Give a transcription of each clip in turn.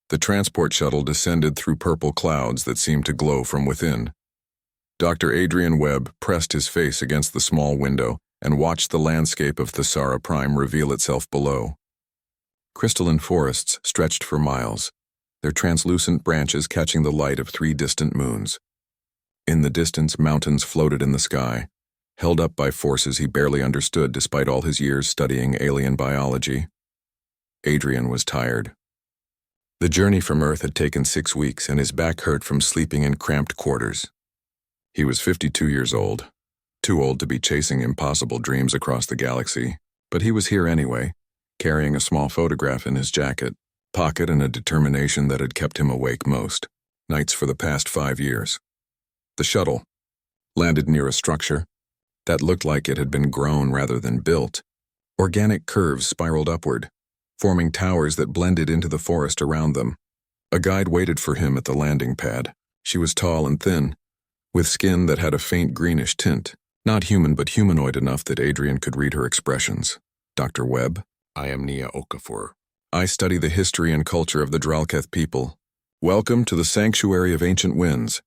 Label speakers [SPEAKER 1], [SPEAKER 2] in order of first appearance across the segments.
[SPEAKER 1] The transport shuttle descended through purple clouds that seemed to glow from within. Dr. Adrien Webb pressed his face against the small window and watched the landscape of Thesara Prime reveal itself below. Crystalline forests stretched for miles, their translucent branches catching the light of 3 distant moons. In the distance, mountains floated in the sky, held up by forces he barely understood despite all his years studying alien biology. Adrien was tired. The journey from Earth had taken 6 weeks, and his back hurt from sleeping in cramped quarters. He was 52 years old, too old to be chasing impossible dreams across the galaxy, but he was here anyway, carrying a small photograph in his jacket pocket and a determination that had kept him awake most nights for the past 5 years. The shuttle landed near a structure that looked like it had been grown rather than built. Organic curves spiraled upward, forming towers that blended into the forest around them. A guide waited for him at the landing pad. She was tall and thin, with skin that had a faint greenish tint. Not human, but humanoid enough that Adrien could read her expressions. "Dr. Webb, I am Nia Okafor. I study the history and culture of the Draketh people. Welcome to the Sanctuary of Ancient Winds."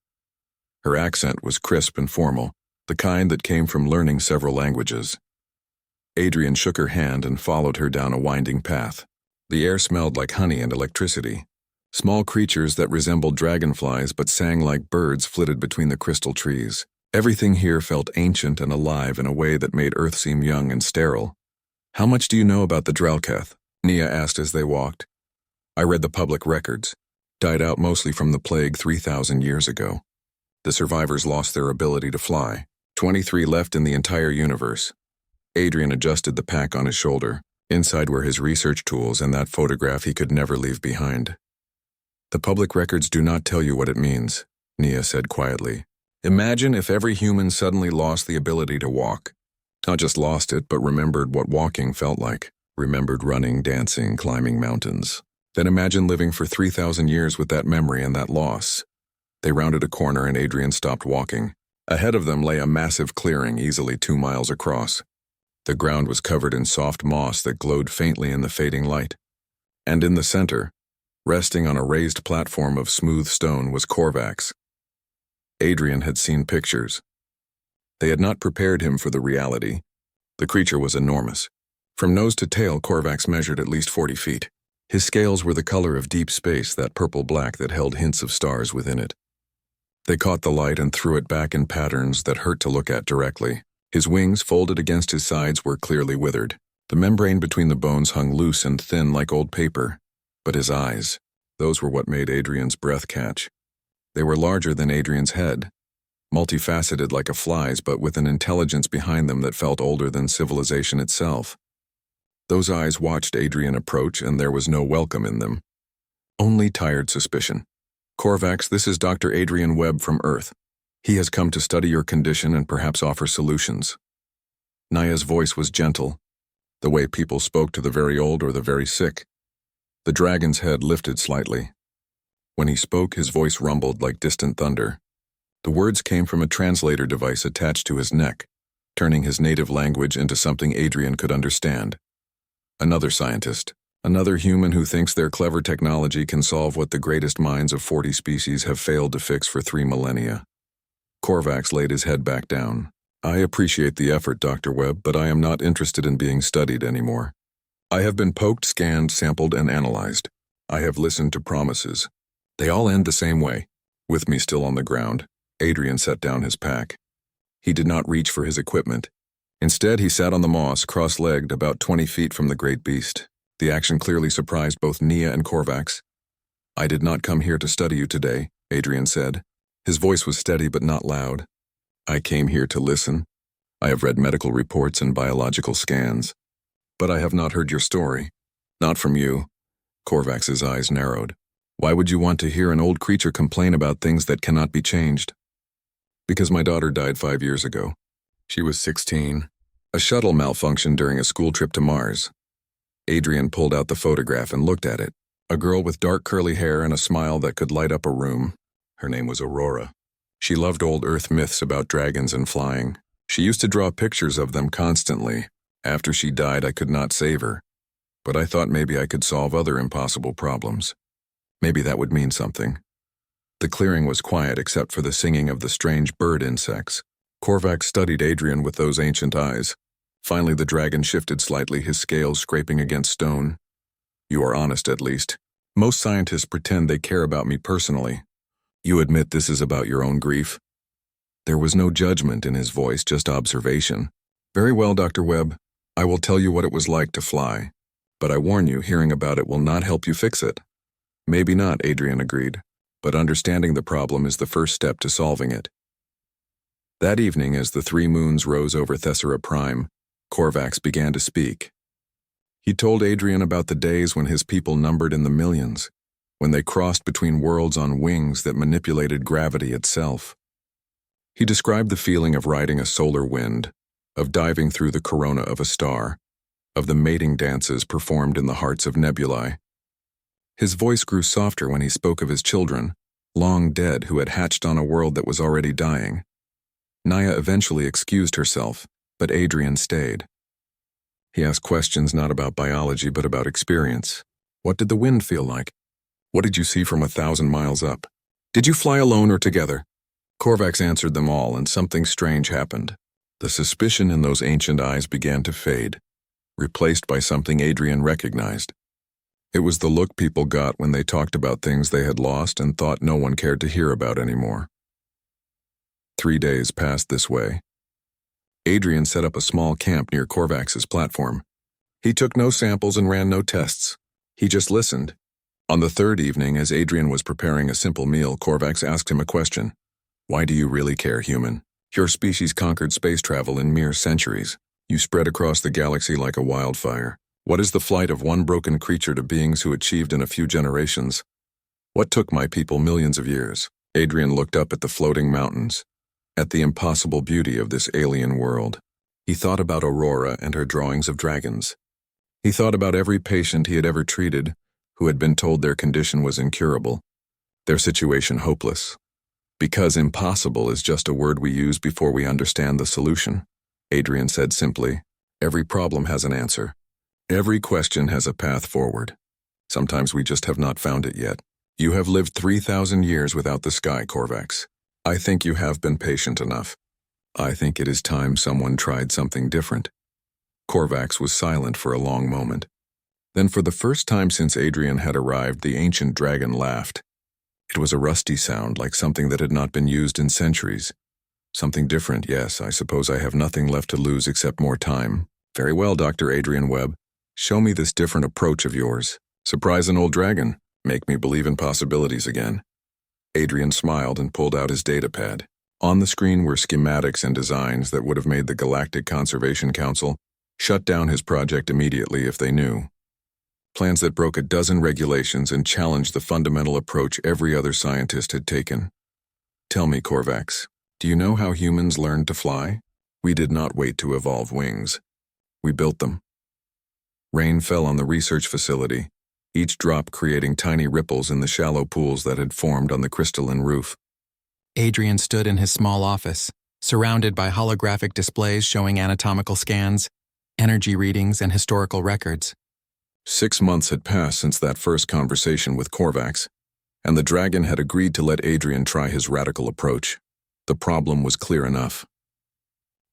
[SPEAKER 1] Her accent was crisp and formal, the kind that came from learning several languages. Adrien shook her hand and followed her down a winding path. The air smelled like honey and electricity. Small creatures that resembled dragonflies but sang like birds flitted between the crystal trees. Everything here felt ancient and alive in a way that made Earth seem young and sterile. "How much do you know about the Draketh?" Nia asked as they walked. "I read the public records. Died out mostly from the plague 3,000 years ago. The survivors lost their ability to fly. 23 left in the entire universe." Adrien adjusted the pack on his shoulder. Inside were his research tools and that photograph he could never leave behind. "The public records do not tell you what it means," Nia said quietly. "Imagine if every human suddenly lost the ability to walk. Not just lost it, but remembered what walking felt like. Remembered running, dancing, climbing mountains. Then imagine living for 3,000 years with that memory and that loss." They rounded a corner and Adrien stopped walking. Ahead of them lay a massive clearing easily 2 miles across. The ground was covered in soft moss that glowed faintly in the fading light. And in the center, resting on a raised platform of smooth stone, was Corvax. Adrien had seen pictures. They had not prepared him for the reality. The creature was enormous. From nose to tail, Corvax measured at least 40 feet. His scales were the color of deep space, that purple-black that held hints of stars within it. They caught the light and threw it back in patterns that hurt to look at directly. His wings, folded against his sides, were clearly withered. The membrane between the bones hung loose and thin like old paper. But his eyes, those were what made Adrien's breath catch. They were larger than Adrien's head, multifaceted like a fly's, but with an intelligence behind them that felt older than civilization itself. Those eyes watched Adrien approach, and there was no welcome in them. Only tired suspicion. "Corvax, this is Dr. Adrien Webb from Earth. He has come to study your condition and perhaps offer solutions." Nia's voice was gentle, the way people spoke to the very old or the very sick. The dragon's head lifted slightly. When he spoke, his voice rumbled like distant thunder. The words came from a translator device attached to his neck, turning his native language into something Adrien could understand. Another scientist, another human who thinks their clever technology can solve what the greatest minds of 40 species have failed to fix for 3 millennia. Corvax laid his head back down. "I appreciate the effort, Dr. Webb, but I am not interested in being studied anymore. I have been poked, scanned, sampled, and analyzed. I have listened to promises. They all end the same way." With me still on the ground, Adrien set down his pack. He did not reach for his equipment. Instead, he sat on the moss, cross-legged, about 20 feet from the great beast. The action clearly surprised both Nia and Corvax. "I did not come here to study you today," Adrien said. His voice was steady but not loud. "I came here to listen. I have read medical reports and biological scans. But I have not heard your story. Not from you." Corvax's eyes narrowed. "Why would you want to hear an old creature complain about things that cannot be changed?" "Because my daughter died 5 years ago. She was 16. A shuttle malfunctioned during a school trip to Mars." Adrien pulled out the photograph and looked at it. A girl with dark curly hair and a smile that could light up a room. Her name was Aurora. She loved old Earth myths about dragons and flying. She used to draw pictures of them constantly. After she died, I could not save her, but I thought maybe I could solve other impossible problems. Maybe that would mean something. The clearing was quiet except for the singing of the strange bird insects. Corvax studied Adrien with those ancient eyes. Finally, the dragon shifted slightly, his scales scraping against stone. You are honest, at least. Most scientists pretend they care about me personally. You admit this is about your own grief? There was no judgment in his voice, just observation. Very well, Dr. Webb. I will tell you what it was like to fly. But I warn you, hearing about it will not help you fix it. Maybe not, Adrien agreed. But understanding the problem is the first step to solving it. That evening, as the 3 moons rose over Thesara Prime, Corvax began to speak. He told Adrien about the days when his people numbered in the millions, when they crossed between worlds on wings that manipulated gravity itself. He described the feeling of riding a solar wind, of diving through the corona of a star, of the mating dances performed in the hearts of nebulae. His voice grew softer when he spoke of his children, long dead, who had hatched on a world that was already dying. Naya eventually excused herself, but Adrien stayed. He asked questions not about biology but about experience. What did the wind feel like? What did you see from 1,000 miles up? Did you fly alone or together? Corvax answered them all, and something strange happened. The suspicion in those ancient eyes began to fade, replaced by something Adrien recognized. It was the look people got when they talked about things they had lost and thought no one cared to hear about anymore. 3 days passed this way. Adrien set up a small camp near Corvax's platform. He took no samples and ran no tests. He just listened. On the 3rd evening, as Adrien was preparing a simple meal, Corvax asked him a question. Why do you really care, human? Your species conquered space travel in mere centuries. You spread across the galaxy like a wildfire. What is the flight of one broken creature to beings who achieved in a few generations? What took my people millions of years? Adrien looked up at the floating mountains, at the impossible beauty of this alien world. He thought about Aurora and her drawings of dragons. He thought about every patient he had ever treated who had been told their condition was incurable, their situation hopeless. Because impossible is just a word we use before we understand the solution. Adrien said simply, every problem has an answer. Every question has a path forward. Sometimes we just have not found it yet. You have lived 3,000 years without the sky, Corvax. I think you have been patient enough. I think it is time someone tried something different. Corvax was silent for a long moment. Then, for the first time since Adrien had arrived, the ancient dragon laughed. It was a rusty sound, like something that had not been used in centuries. Something different, yes. I suppose I have nothing left to lose except more time. Very well, Dr. Adrien Webb. Show me this different approach of yours. Surprise an old dragon. Make me believe in possibilities again. Adrien smiled and pulled out his datapad. On the screen were schematics and designs that would have made the Galactic Conservation Council shut down his project immediately if they knew. Plans that broke a dozen regulations and challenged the fundamental approach every other scientist had taken. Tell me, Corvax, do you know how humans learned to fly? We did not wait to evolve wings. We built them. Rain fell on the research facility, each drop creating tiny ripples in the shallow pools that had formed on the crystalline roof.
[SPEAKER 2] Adrien stood in his small office, surrounded by holographic displays showing anatomical scans, energy readings, and historical records.
[SPEAKER 1] 6 months had passed since that first conversation with Corvax, and the dragon had agreed to let Adrien try his radical approach. The problem was clear enough.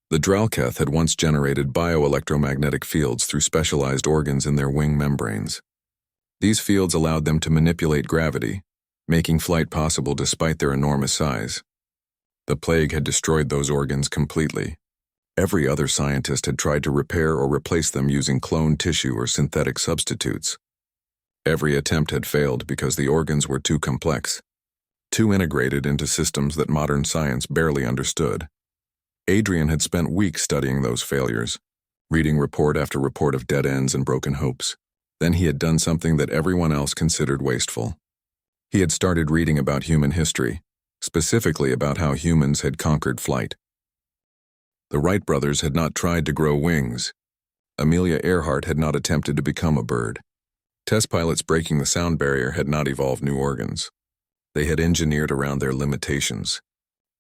[SPEAKER 1] The Draketh had once generated bioelectromagnetic fields through specialized organs in their wing membranes. These fields allowed them to manipulate gravity, making flight possible despite their enormous size. The plague had destroyed those organs completely. Every other scientist had tried to repair or replace them using cloned tissue or synthetic substitutes. Every attempt had failed because the organs were too complex, too integrated into systems that modern science barely understood. Adrien had spent weeks studying those failures, reading report after report of dead ends and broken hopes. Then he had done something that everyone else considered wasteful. He had started reading about human history, specifically about how humans had conquered flight. The Wright brothers had not tried to grow wings. Amelia Earhart had not attempted to become a bird. Test pilots breaking the sound barrier had not evolved new organs. They had engineered around their limitations.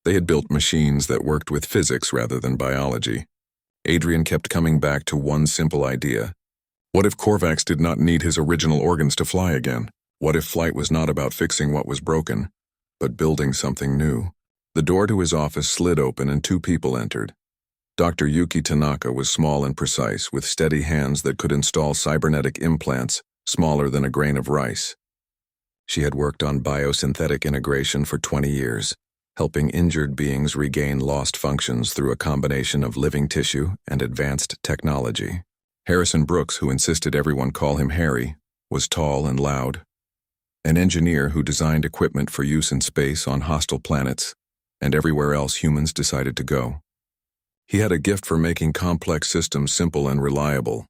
[SPEAKER 1] They had built machines that worked with physics rather than biology. Adrien kept coming back to one simple idea. What if Corvax did not need his original organs to fly again? What if flight was not about fixing what was broken, but building something new? The door to his office slid open and two people entered. Dr. Yuki Tanaka was small and precise, with steady hands that could install cybernetic implants smaller than a grain of rice. She had worked on biosynthetic integration for 20 years, helping injured beings regain lost functions through a combination of living tissue and advanced technology. Harrison Brooks, who insisted everyone call him Harry, was tall and loud. An engineer who designed equipment for use in space on hostile planets and everywhere else humans decided to go. He had a gift for making complex systems simple and reliable.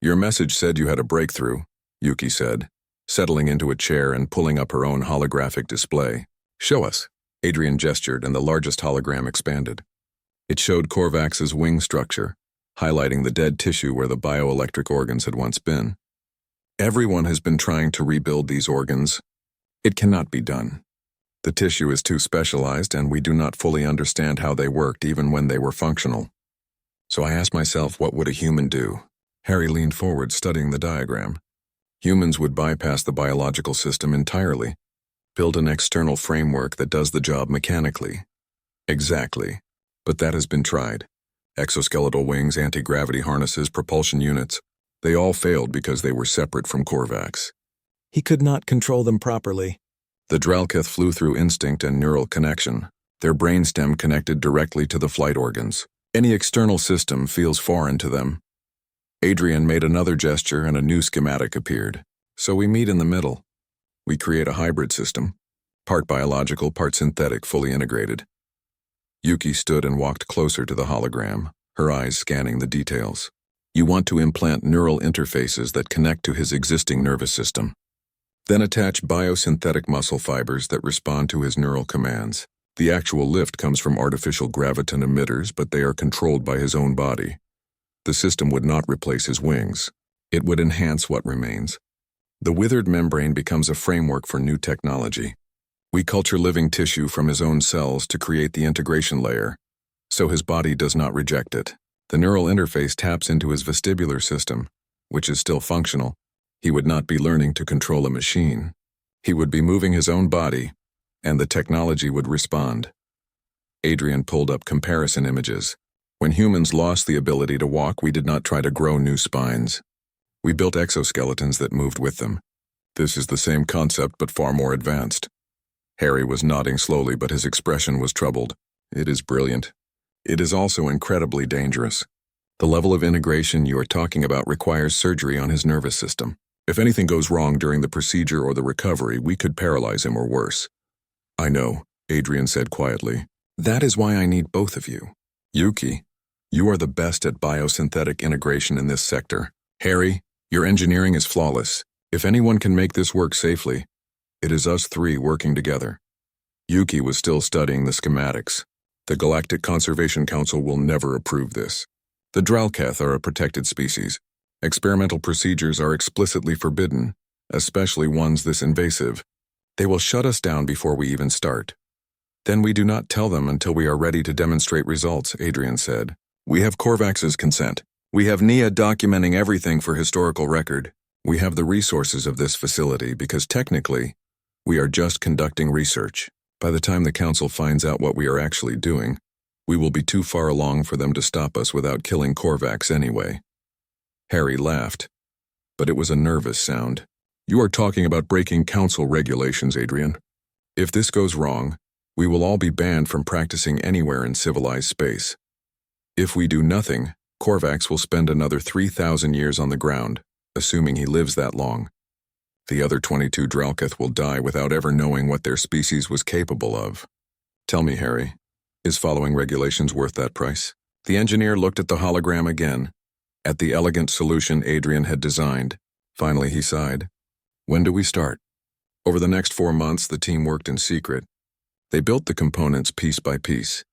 [SPEAKER 1] "Your message said you had a breakthrough," Yuki said, settling into a chair and pulling up her own holographic display. "Show us." Adrien gestured and the largest hologram expanded. It showed Corvax's wing structure, highlighting the dead tissue where the bioelectric organs had once been. "Everyone has been trying to rebuild these organs. It cannot be done. The tissue is too specialized and we do not fully understand how they worked even when they were functional. So I asked myself, what would a human do?" Harry leaned forward, studying the diagram. Humans would bypass the biological system entirely, build an external framework that does the job mechanically. Exactly. But that has been tried. Exoskeletal wings, anti-gravity harnesses, propulsion units. They all failed because they were separate from Corvax.
[SPEAKER 3] He could not control them properly.
[SPEAKER 1] The Draketh flew through instinct and neural connection. Their brainstem connected directly to the flight organs. Any external system feels foreign to them. Adrien made another gesture and a new schematic appeared. "So we meet in the middle. We create a hybrid system, part biological, part synthetic, fully integrated." Yuki stood and walked closer to the hologram, her eyes scanning the details. "You want to implant neural interfaces that connect to his existing nervous system. Then attach biosynthetic muscle fibers that respond to his neural commands. The actual lift comes from artificial graviton emitters, but they are controlled by his own body. The system would not replace his wings. It would enhance what remains. The withered membrane becomes a framework for new technology. We culture living tissue from his own cells to create the integration layer, so his body does not reject it. The neural interface taps into his vestibular system, which is still functional. He would not be learning to control a machine. He would be moving his own body, and the technology would respond." Adrien pulled up comparison images. "When humans lost the ability to walk, we did not try to grow new spines. We built exoskeletons that moved with them. This is the same concept but far more advanced." Harry was nodding slowly, but his expression was troubled. "It is brilliant. It is also incredibly dangerous. The level of integration you are talking about requires surgery on his nervous system. If anything goes wrong during the procedure or the recovery, we could paralyze him or worse." "I know," Adrien said quietly. "That is why I need both of you. Yuki, you are the best at biosynthetic integration in this sector. Harry, your engineering is flawless. If anyone can make this work safely, it is us three working together." Yuki was still studying the schematics. "The Galactic Conservation Council will never approve this. The Draketh are a protected species. Experimental procedures are explicitly forbidden, especially ones this invasive. They will shut us down before we even start." "Then we do not tell them until we are ready to demonstrate results," Adrien said. "We have Corvax's consent. We have Nia documenting everything for historical record. We have the resources of this facility because technically, we are just conducting research. By the time the council finds out what we are actually doing, we will be too far along for them to stop us without killing Corvax anyway." Harry laughed, but it was a nervous sound. "You are talking about breaking council regulations, Adrien. If this goes wrong, we will all be banned from practicing anywhere in civilized space. If we do nothing, Corvax will spend another 3,000 years on the ground, assuming he lives that long. The other 22 Draketh will die without ever knowing what their species was capable of. Tell me, Harry, is following regulations worth that price?" The engineer looked at the hologram again, at the elegant solution Adrien had designed. Finally, he sighed. "When do we start?" Over the next 4 months, the team worked in secret. They built the components piece by piece,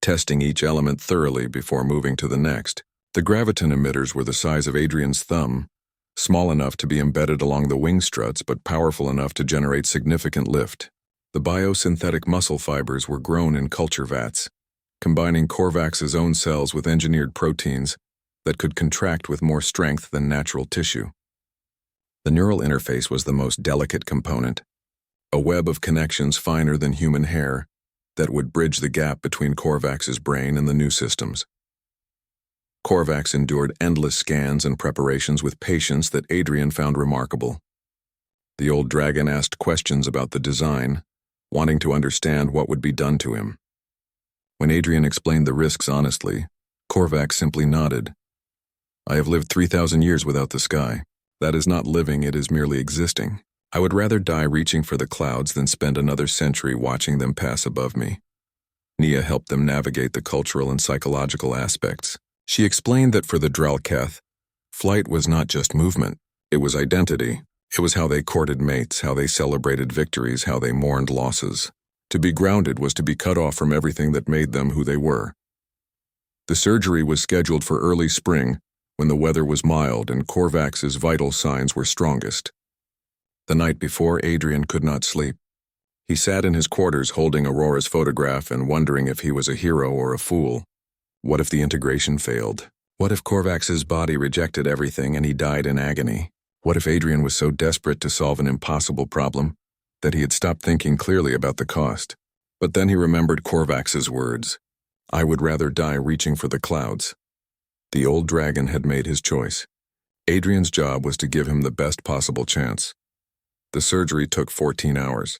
[SPEAKER 1] testing each element thoroughly before moving to the next. The graviton emitters were the size of Adrien's thumb, small enough to be embedded along the wing struts but powerful enough to generate significant lift. The biosynthetic muscle fibers were grown in culture vats, combining Corvax's own cells with engineered proteins that could contract with more strength than natural tissue. The neural interface was the most delicate component, a web of connections finer than human hair that would bridge the gap between Corvax's brain and the new systems. Corvax endured endless scans and preparations with patience that Adrien found remarkable. The old dragon asked questions about the design, wanting to understand what would be done to him. When Adrien explained the risks honestly, Corvax simply nodded. I have lived 3,000 years without the sky. That is not living, it is merely existing. I would rather die reaching for the clouds than spend another century watching them pass above me. Nia helped them navigate the cultural and psychological aspects. She explained that for the Draketh, flight was not just movement, it was identity. It was how they courted mates, how they celebrated victories, how they mourned losses. To be grounded was to be cut off from everything that made them who they were. The surgery was scheduled for early spring, when the weather was mild and Corvax's vital signs were strongest. The night before, Adrien could not sleep. He sat in his quarters holding Aurora's photograph and wondering if he was a hero or a fool. What if the integration failed? What if Corvax's body rejected everything and he died in agony? What if Adrien was so desperate to solve an impossible problem that he had stopped thinking clearly about the cost? But then he remembered Corvax's words, I would rather die reaching for the clouds. The old dragon had made his choice. Adrien's job was to give him the best possible chance. The surgery took 14 hours.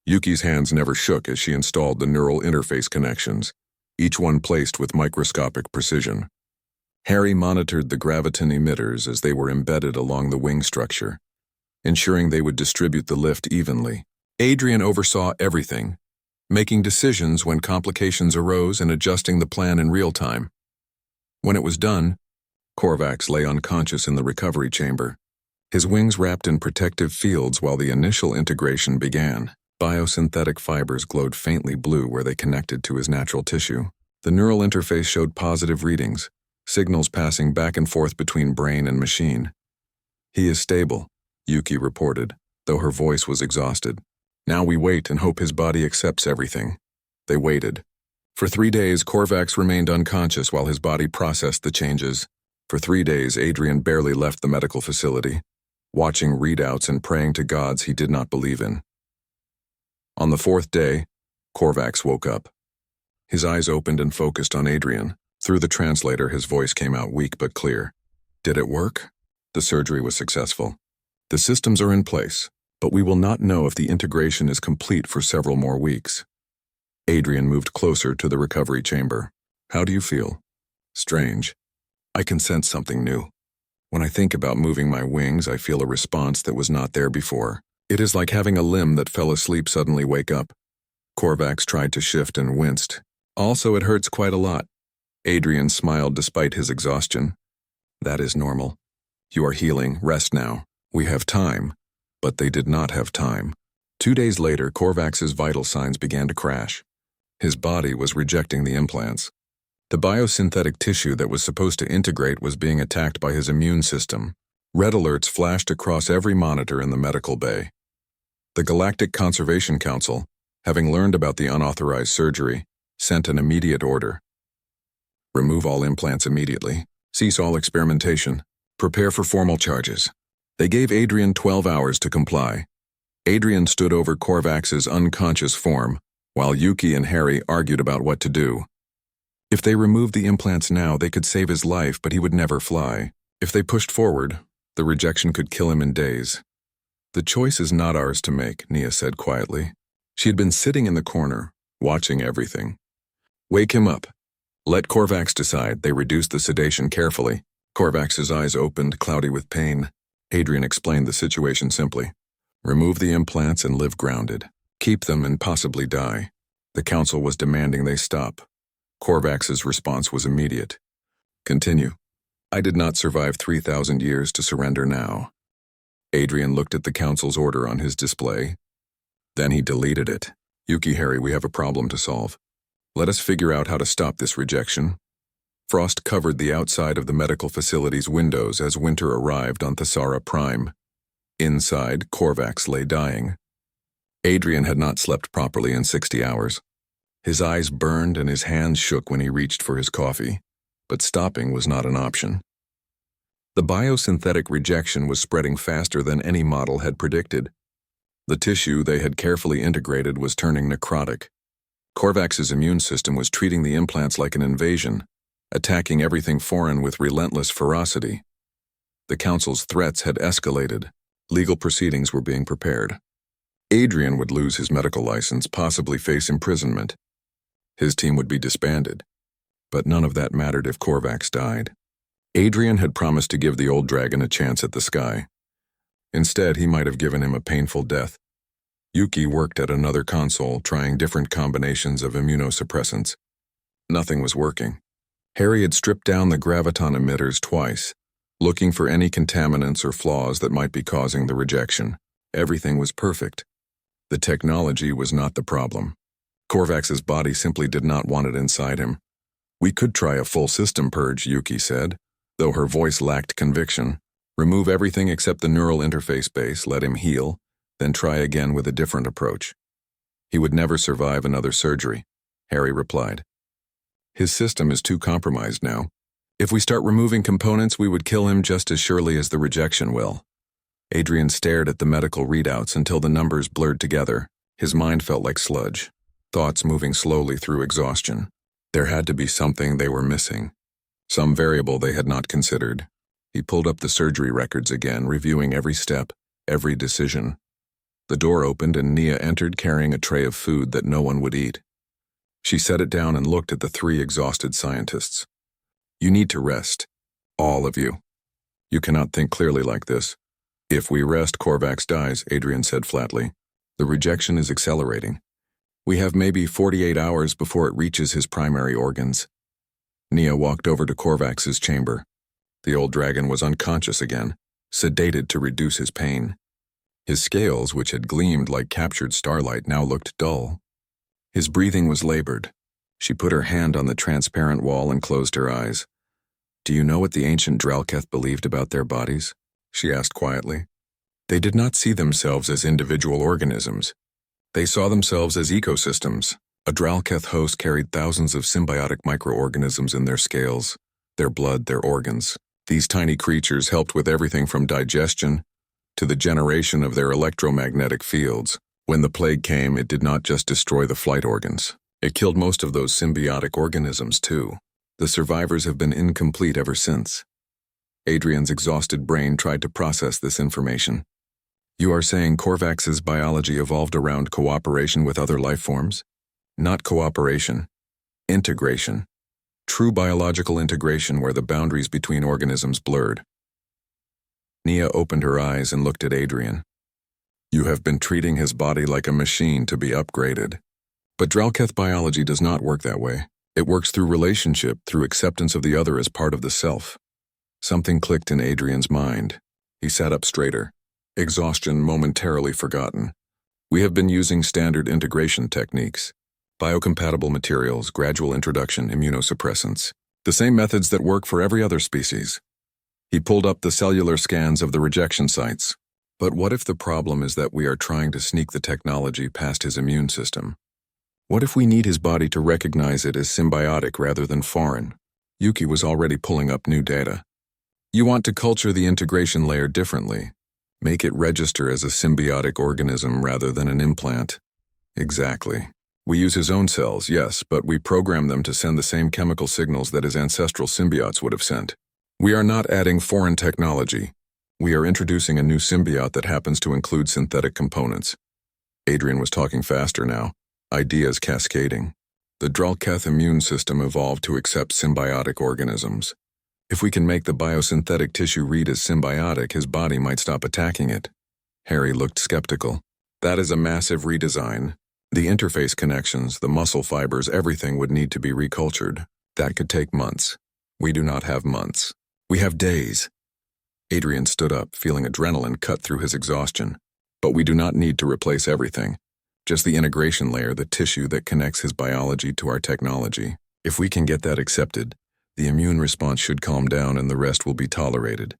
[SPEAKER 1] Yuki's hands never shook as she installed the neural interface connections, each one placed with microscopic precision. Harry monitored the graviton emitters as they were embedded along the wing structure, ensuring they would distribute the lift evenly. Adrien oversaw everything, making decisions when complications arose and adjusting the plan in real time. When it was done, Corvax lay unconscious in the recovery chamber, his wings wrapped in protective fields while the initial integration began. Biosynthetic fibers glowed faintly blue where they connected to his natural tissue. The neural interface showed positive readings, signals passing back and forth between brain and machine. He is stable, Yuki reported, though her voice was exhausted. Now we wait and hope his body accepts everything. They waited. For 3 days, Corvax remained unconscious while his body processed the changes. For 3 days, Adrien barely left the medical facility, watching readouts and praying to gods he did not believe in. On the 4th day, Corvax woke up. His eyes opened and focused on Adrien. Through the translator, his voice came out weak but clear. Did it work? The surgery was successful. The systems are in place, but we will not know if the integration is complete for several more weeks. Adrien moved closer to the recovery chamber. How do you feel? Strange. I can sense something new. When I think about moving my wings, I feel a response that was not there before. It is like having a limb that fell asleep suddenly wake up. Corvax tried to shift and winced. Also, it hurts quite a lot. Adrien smiled despite his exhaustion. That is normal. You are healing, rest now. We have time. But they did not have time. 2 days later, Corvax's vital signs began to crash. His body was rejecting the implants. The biosynthetic tissue that was supposed to integrate was being attacked by his immune system. Red alerts flashed across every monitor in the medical bay. The Galactic Conservation Council, having learned about the unauthorized surgery, sent an immediate order. Remove all implants immediately. Cease all experimentation. Prepare for formal charges. They gave Adrien 12 hours to comply. Adrien stood over Corvax's unconscious form, while Yuki and Harry argued about what to do. If they removed the implants now, they could save his life, but he would never fly. If they pushed forward, the rejection could kill him in days. The choice is not ours to make, Nia said quietly. She had been sitting in the corner, watching everything. Wake him up. Let Corvax decide. They reduced the sedation carefully. Corvax's eyes opened, cloudy with pain. Adrien explained the situation simply. Remove the implants and live grounded. Keep them and possibly die. The council was demanding they stop. Corvax's response was immediate. Continue. I did not survive 3,000 years to surrender now. Adrien looked at the council's order on his display. Then he deleted it. Yuki, Harry, we have a problem to solve. Let us figure out how to stop this rejection. Frost covered the outside of the medical facility's windows as winter arrived on Thesara Prime. Inside, Corvax lay dying. Adrien had not slept properly in 60 hours. His eyes burned and his hands shook when he reached for his coffee, but stopping was not an option. The biosynthetic rejection was spreading faster than any model had predicted. The tissue they had carefully integrated was turning necrotic. Corvax's immune system was treating the implants like an invasion, attacking everything foreign with relentless ferocity. The Council's threats had escalated. Legal proceedings were being prepared. Adrien would lose his medical license, possibly face imprisonment. His team would be disbanded. But none of that mattered if Corvax died. Adrien had promised to give the old dragon a chance at the sky. Instead, he might have given him a painful death. Yuki worked at another console, trying different combinations of immunosuppressants. Nothing was working. Harry had stripped down the graviton emitters twice, looking for any contaminants or flaws that might be causing the rejection. Everything was perfect. The technology was not the problem. Corvax's body simply did not want it inside him. "We could try a full system purge," Yuki said, though her voice lacked conviction. "Remove everything except the neural interface base, let him heal, then try again with a different approach." "He would never survive another surgery," Harry replied. "His system is too compromised now. If we start removing components, we would kill him just as surely as the rejection will." Adrien stared at the medical readouts until the numbers blurred together. His mind felt like sludge, thoughts moving slowly through exhaustion. There had to be something they were missing, some variable they had not considered. He pulled up the surgery records again, reviewing every step, every decision. The door opened and Nia entered carrying a tray of food that no one would eat. She set it down and looked at the three exhausted scientists. "You need to rest. All of you. You cannot think clearly like this." "If we rest, Corvax dies," Adrien said flatly. "The rejection is accelerating. We have maybe 48 hours before it reaches his primary organs." Nia walked over to Corvax's chamber. The old dragon was unconscious again, sedated to reduce his pain. His scales, which had gleamed like captured starlight, now looked dull. His breathing was labored. She put her hand on the transparent wall and closed her eyes. "Do you know what the ancient Draketh believed about their bodies?" she asked quietly. "They did not see themselves as individual organisms. They saw themselves as ecosystems. A Draketh host carried thousands of symbiotic microorganisms in their scales, their blood, their organs. These tiny creatures helped with everything from digestion to the generation of their electromagnetic fields. When the plague came, it did not just destroy the flight organs. It killed most of those symbiotic organisms too. The survivors have been incomplete ever since." Adrien's exhausted brain tried to process this information. "You are saying Corvax's biology evolved around cooperation with other life forms?" "Not cooperation. Integration. True biological integration where the boundaries between organisms blurred." Nia opened her eyes and looked at Adrien. "You have been treating his body like a machine to be upgraded. But Draketh biology does not work that way. It works through relationship, through acceptance of the other as part of the self." Something clicked in Adrien's mind. He sat up straighter, exhaustion momentarily forgotten. "We have been using standard integration techniques. Biocompatible materials, gradual introduction, immunosuppressants. The same methods that work for every other species." He pulled up the cellular scans of the rejection sites. "But what if the problem is that we are trying to sneak the technology past his immune system? What if we need his body to recognize it as symbiotic rather than foreign?" Yuki was already pulling up new data. "You want to culture the integration layer differently. Make it register as a symbiotic organism rather than an implant." "Exactly. We use his own cells, yes, but we program them to send the same chemical signals that his ancestral symbiotes would have sent. We are not adding foreign technology. We are introducing a new symbiote that happens to include synthetic components." Adrien was talking faster now, ideas cascading. "The Draketh immune system evolved to accept symbiotic organisms. If we can make the biosynthetic tissue read as symbiotic, his body might stop attacking it." Harry looked skeptical. "That is a massive redesign. The interface connections, the muscle fibers, everything would need to be recultured. That could take months. We do not have months. We have days." Adrien stood up, feeling adrenaline cut through his exhaustion. "But we do not need to replace everything. Just the integration layer, the tissue that connects his biology to our technology. If we can get that accepted, the immune response should calm down and the rest will be tolerated."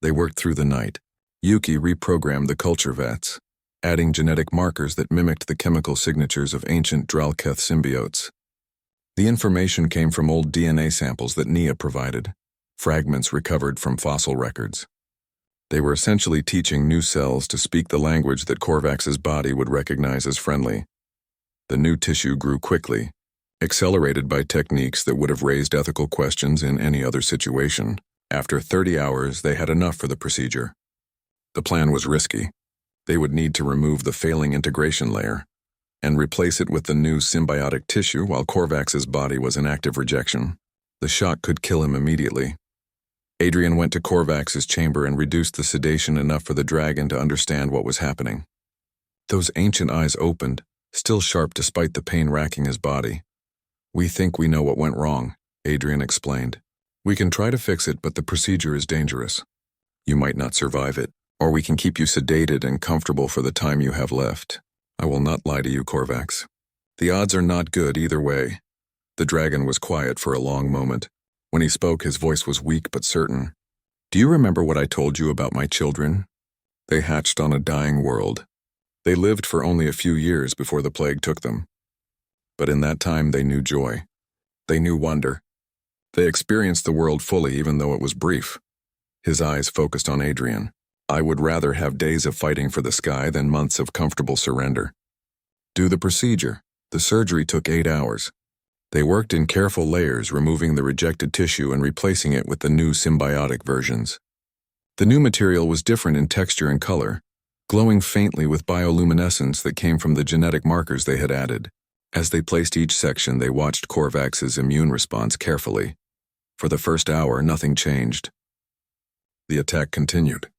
[SPEAKER 1] They worked through the night. Yuki reprogrammed the culture vats, adding genetic markers that mimicked the chemical signatures of ancient Draketh symbiotes. The information came from old DNA samples that Nia provided. fragments recovered from fossil records. They were essentially teaching new cells to speak the language that Corvax's body would recognize as friendly. The new tissue grew quickly, accelerated by techniques that would have raised ethical questions in any other situation. After 30 hours, they had enough for the procedure. The plan was risky. They would need to remove the failing integration layer and replace it with the new symbiotic tissue while Corvax's body was in active rejection. The shock could kill him immediately. Adrien went to Corvax's chamber and reduced the sedation enough for the dragon to understand what was happening. Those ancient eyes opened, still sharp despite the pain racking his body. "We think we know what went wrong," Adrien explained. "We can try to fix it, but the procedure is dangerous. You might not survive it, or we can keep you sedated and comfortable for the time you have left. I will not lie to you, Corvax. The odds are not good either way." The dragon was quiet for a long moment. When he spoke, his voice was weak but certain. "Do you remember what I told you about my children? They hatched on a dying world. They lived for only a few years before the plague took them. But in that time they knew joy. They knew wonder. They experienced the world fully even though it was brief." His eyes focused on Adrien. "I would rather have days of fighting for the sky than months of comfortable surrender. Do the procedure." The surgery took 8 hours. They worked in careful layers, removing the rejected tissue and replacing it with the new symbiotic versions. The new material was different in texture and color, glowing faintly with bioluminescence that came from the genetic markers they had added. As they placed each section, they watched Corvax's immune response carefully. For the first hour, nothing changed. The attack continued.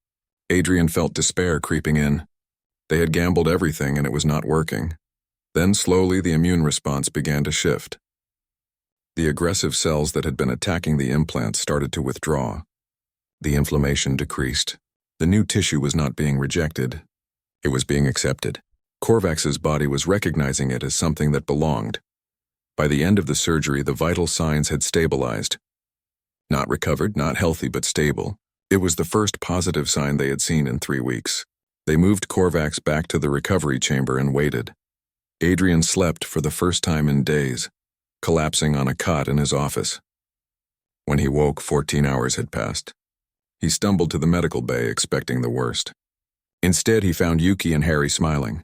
[SPEAKER 1] Adrien felt despair creeping in. They had gambled everything and it was not working. Then slowly the immune response began to shift. The aggressive cells that had been attacking the implants started to withdraw. The inflammation decreased. The new tissue was not being rejected. It was being accepted. Corvax's body was recognizing it as something that belonged. By the end of the surgery, the vital signs had stabilized. Not recovered, not healthy, but stable. It was the first positive sign they had seen in 3 weeks. They moved Corvax back to the recovery chamber and waited. Adrien slept for the first time in days, collapsing on a cot in his office. When he woke, 14 hours had passed. He stumbled to the medical bay, expecting the worst. Instead, he found Yuki and Harry smiling.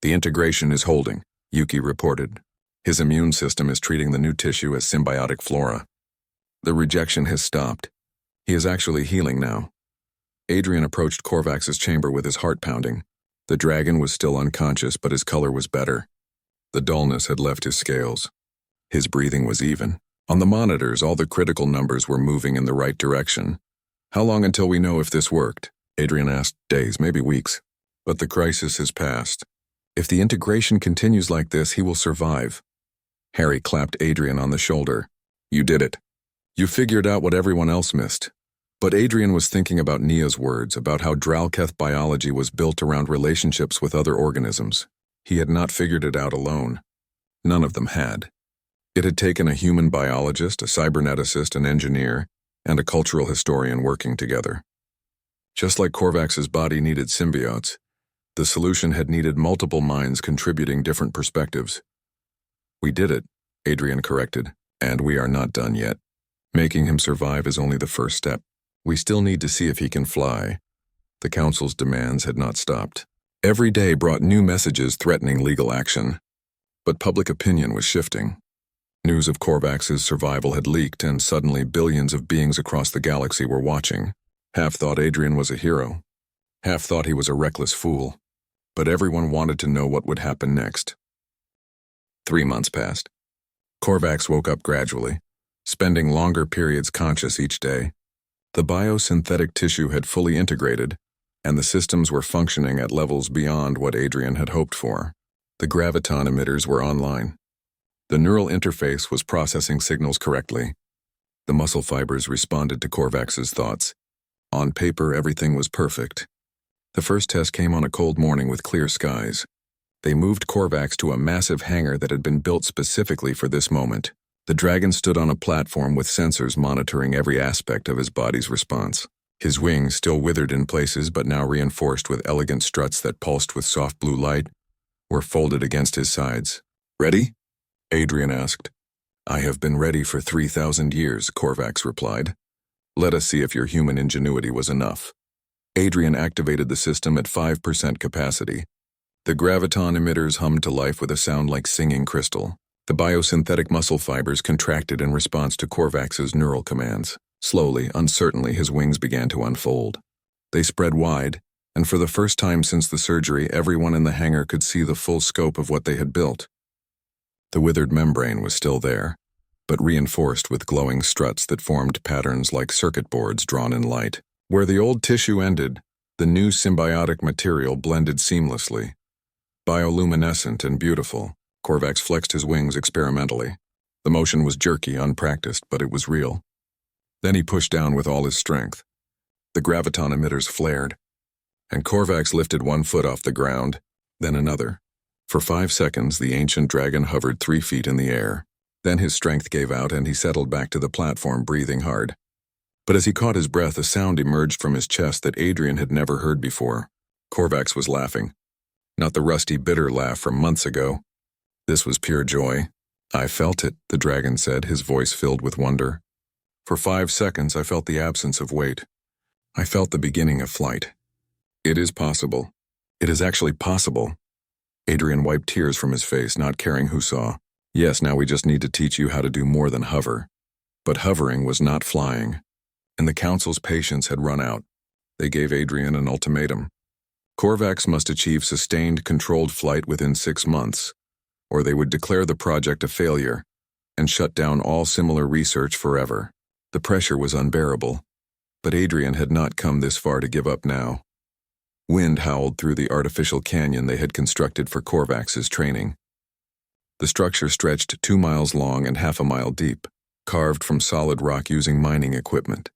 [SPEAKER 1] "The integration is holding," Yuki reported. "His immune system is treating the new tissue as symbiotic flora. The rejection has stopped. He is actually healing now." Adrien approached Corvax's chamber with his heart pounding. The dragon was still unconscious, but his color was better. The dullness had left his scales. His breathing was even. On the monitors, all the critical numbers were moving in the right direction. "How long until we know if this worked?" Adrien asked. "Days, maybe weeks. But the crisis has passed. If the integration continues like this, he will survive." Harry clapped Adrien on the shoulder. "You did it. You figured out what everyone else missed." But Adrien was thinking about Nia's words, about how Draketh biology was built around relationships with other organisms. He had not figured it out alone. None of them had. It had taken a human biologist, a cyberneticist, an engineer, and a cultural historian working together. Just like Corvax's body needed symbiotes, the solution had needed multiple minds contributing different perspectives. "We did it," Adrien corrected, "and we are not done yet. Making him survive is only the first step. We still need to see if he can fly." The Council's demands had not stopped. Every day brought new messages threatening legal action. But public opinion was shifting. News of Corvax's survival had leaked, and suddenly billions of beings across the galaxy were watching. Half thought Adrien was a hero. Half thought he was a reckless fool. But everyone wanted to know what would happen next. 3 months passed. Corvax woke up gradually, spending longer periods conscious each day. The biosynthetic tissue had fully integrated, and the systems were functioning at levels beyond what Adrien had hoped for. The graviton emitters were online. The neural interface was processing signals correctly. The muscle fibers responded to Corvax's thoughts. On paper, everything was perfect. The first test came on a cold morning with clear skies. They moved Corvax to a massive hangar that had been built specifically for this moment. The dragon stood on a platform with sensors monitoring every aspect of his body's response. His wings, still withered in places but now reinforced with elegant struts that pulsed with soft blue light, were folded against his sides. "Ready?" Adrien asked. "I have been ready for 3,000 years," Corvax replied. Let us see if your human ingenuity was enough. Adrien activated the system at 5% capacity. The graviton emitters hummed to life with a sound like singing crystal. The biosynthetic muscle fibers contracted in response to Corvax's neural commands. Slowly, uncertainly, his wings began to unfold. They spread wide, and for the first time since the surgery, everyone in the hangar could see the full scope of what they had built. The withered membrane was still there, but reinforced with glowing struts that formed patterns like circuit boards drawn in light. Where the old tissue ended, the new symbiotic material blended seamlessly. Bioluminescent and beautiful, Corvax flexed his wings experimentally. The motion was jerky, unpracticed, but it was real. Then he pushed down with all his strength. The graviton emitters flared, and Corvax lifted one foot off the ground, then another. For 5 seconds, the ancient dragon hovered 3 feet in the air. Then his strength gave out and he settled back to the platform, breathing hard. But as he caught his breath, a sound emerged from his chest that Adrien had never heard before. Corvax was laughing. Not the rusty, bitter laugh from months ago. This was pure joy. I felt it, the dragon said, his voice filled with wonder. For 5 seconds, I felt the absence of weight. I felt the beginning of flight. It is possible. It is actually possible. Adrien wiped tears from his face, not caring who saw. Yes, now we just need to teach you how to do more than hover. But hovering was not flying, and the council's patience had run out. They gave Adrien an ultimatum. Corvax must achieve sustained, controlled flight within 6 months, or they would declare the project a failure and shut down all similar research forever. The pressure was unbearable, but Adrien had not come this far to give up now. Wind howled through the artificial canyon they had constructed for Corvax's training. The structure stretched 2 miles long and half a mile deep, carved from solid rock using mining equipment.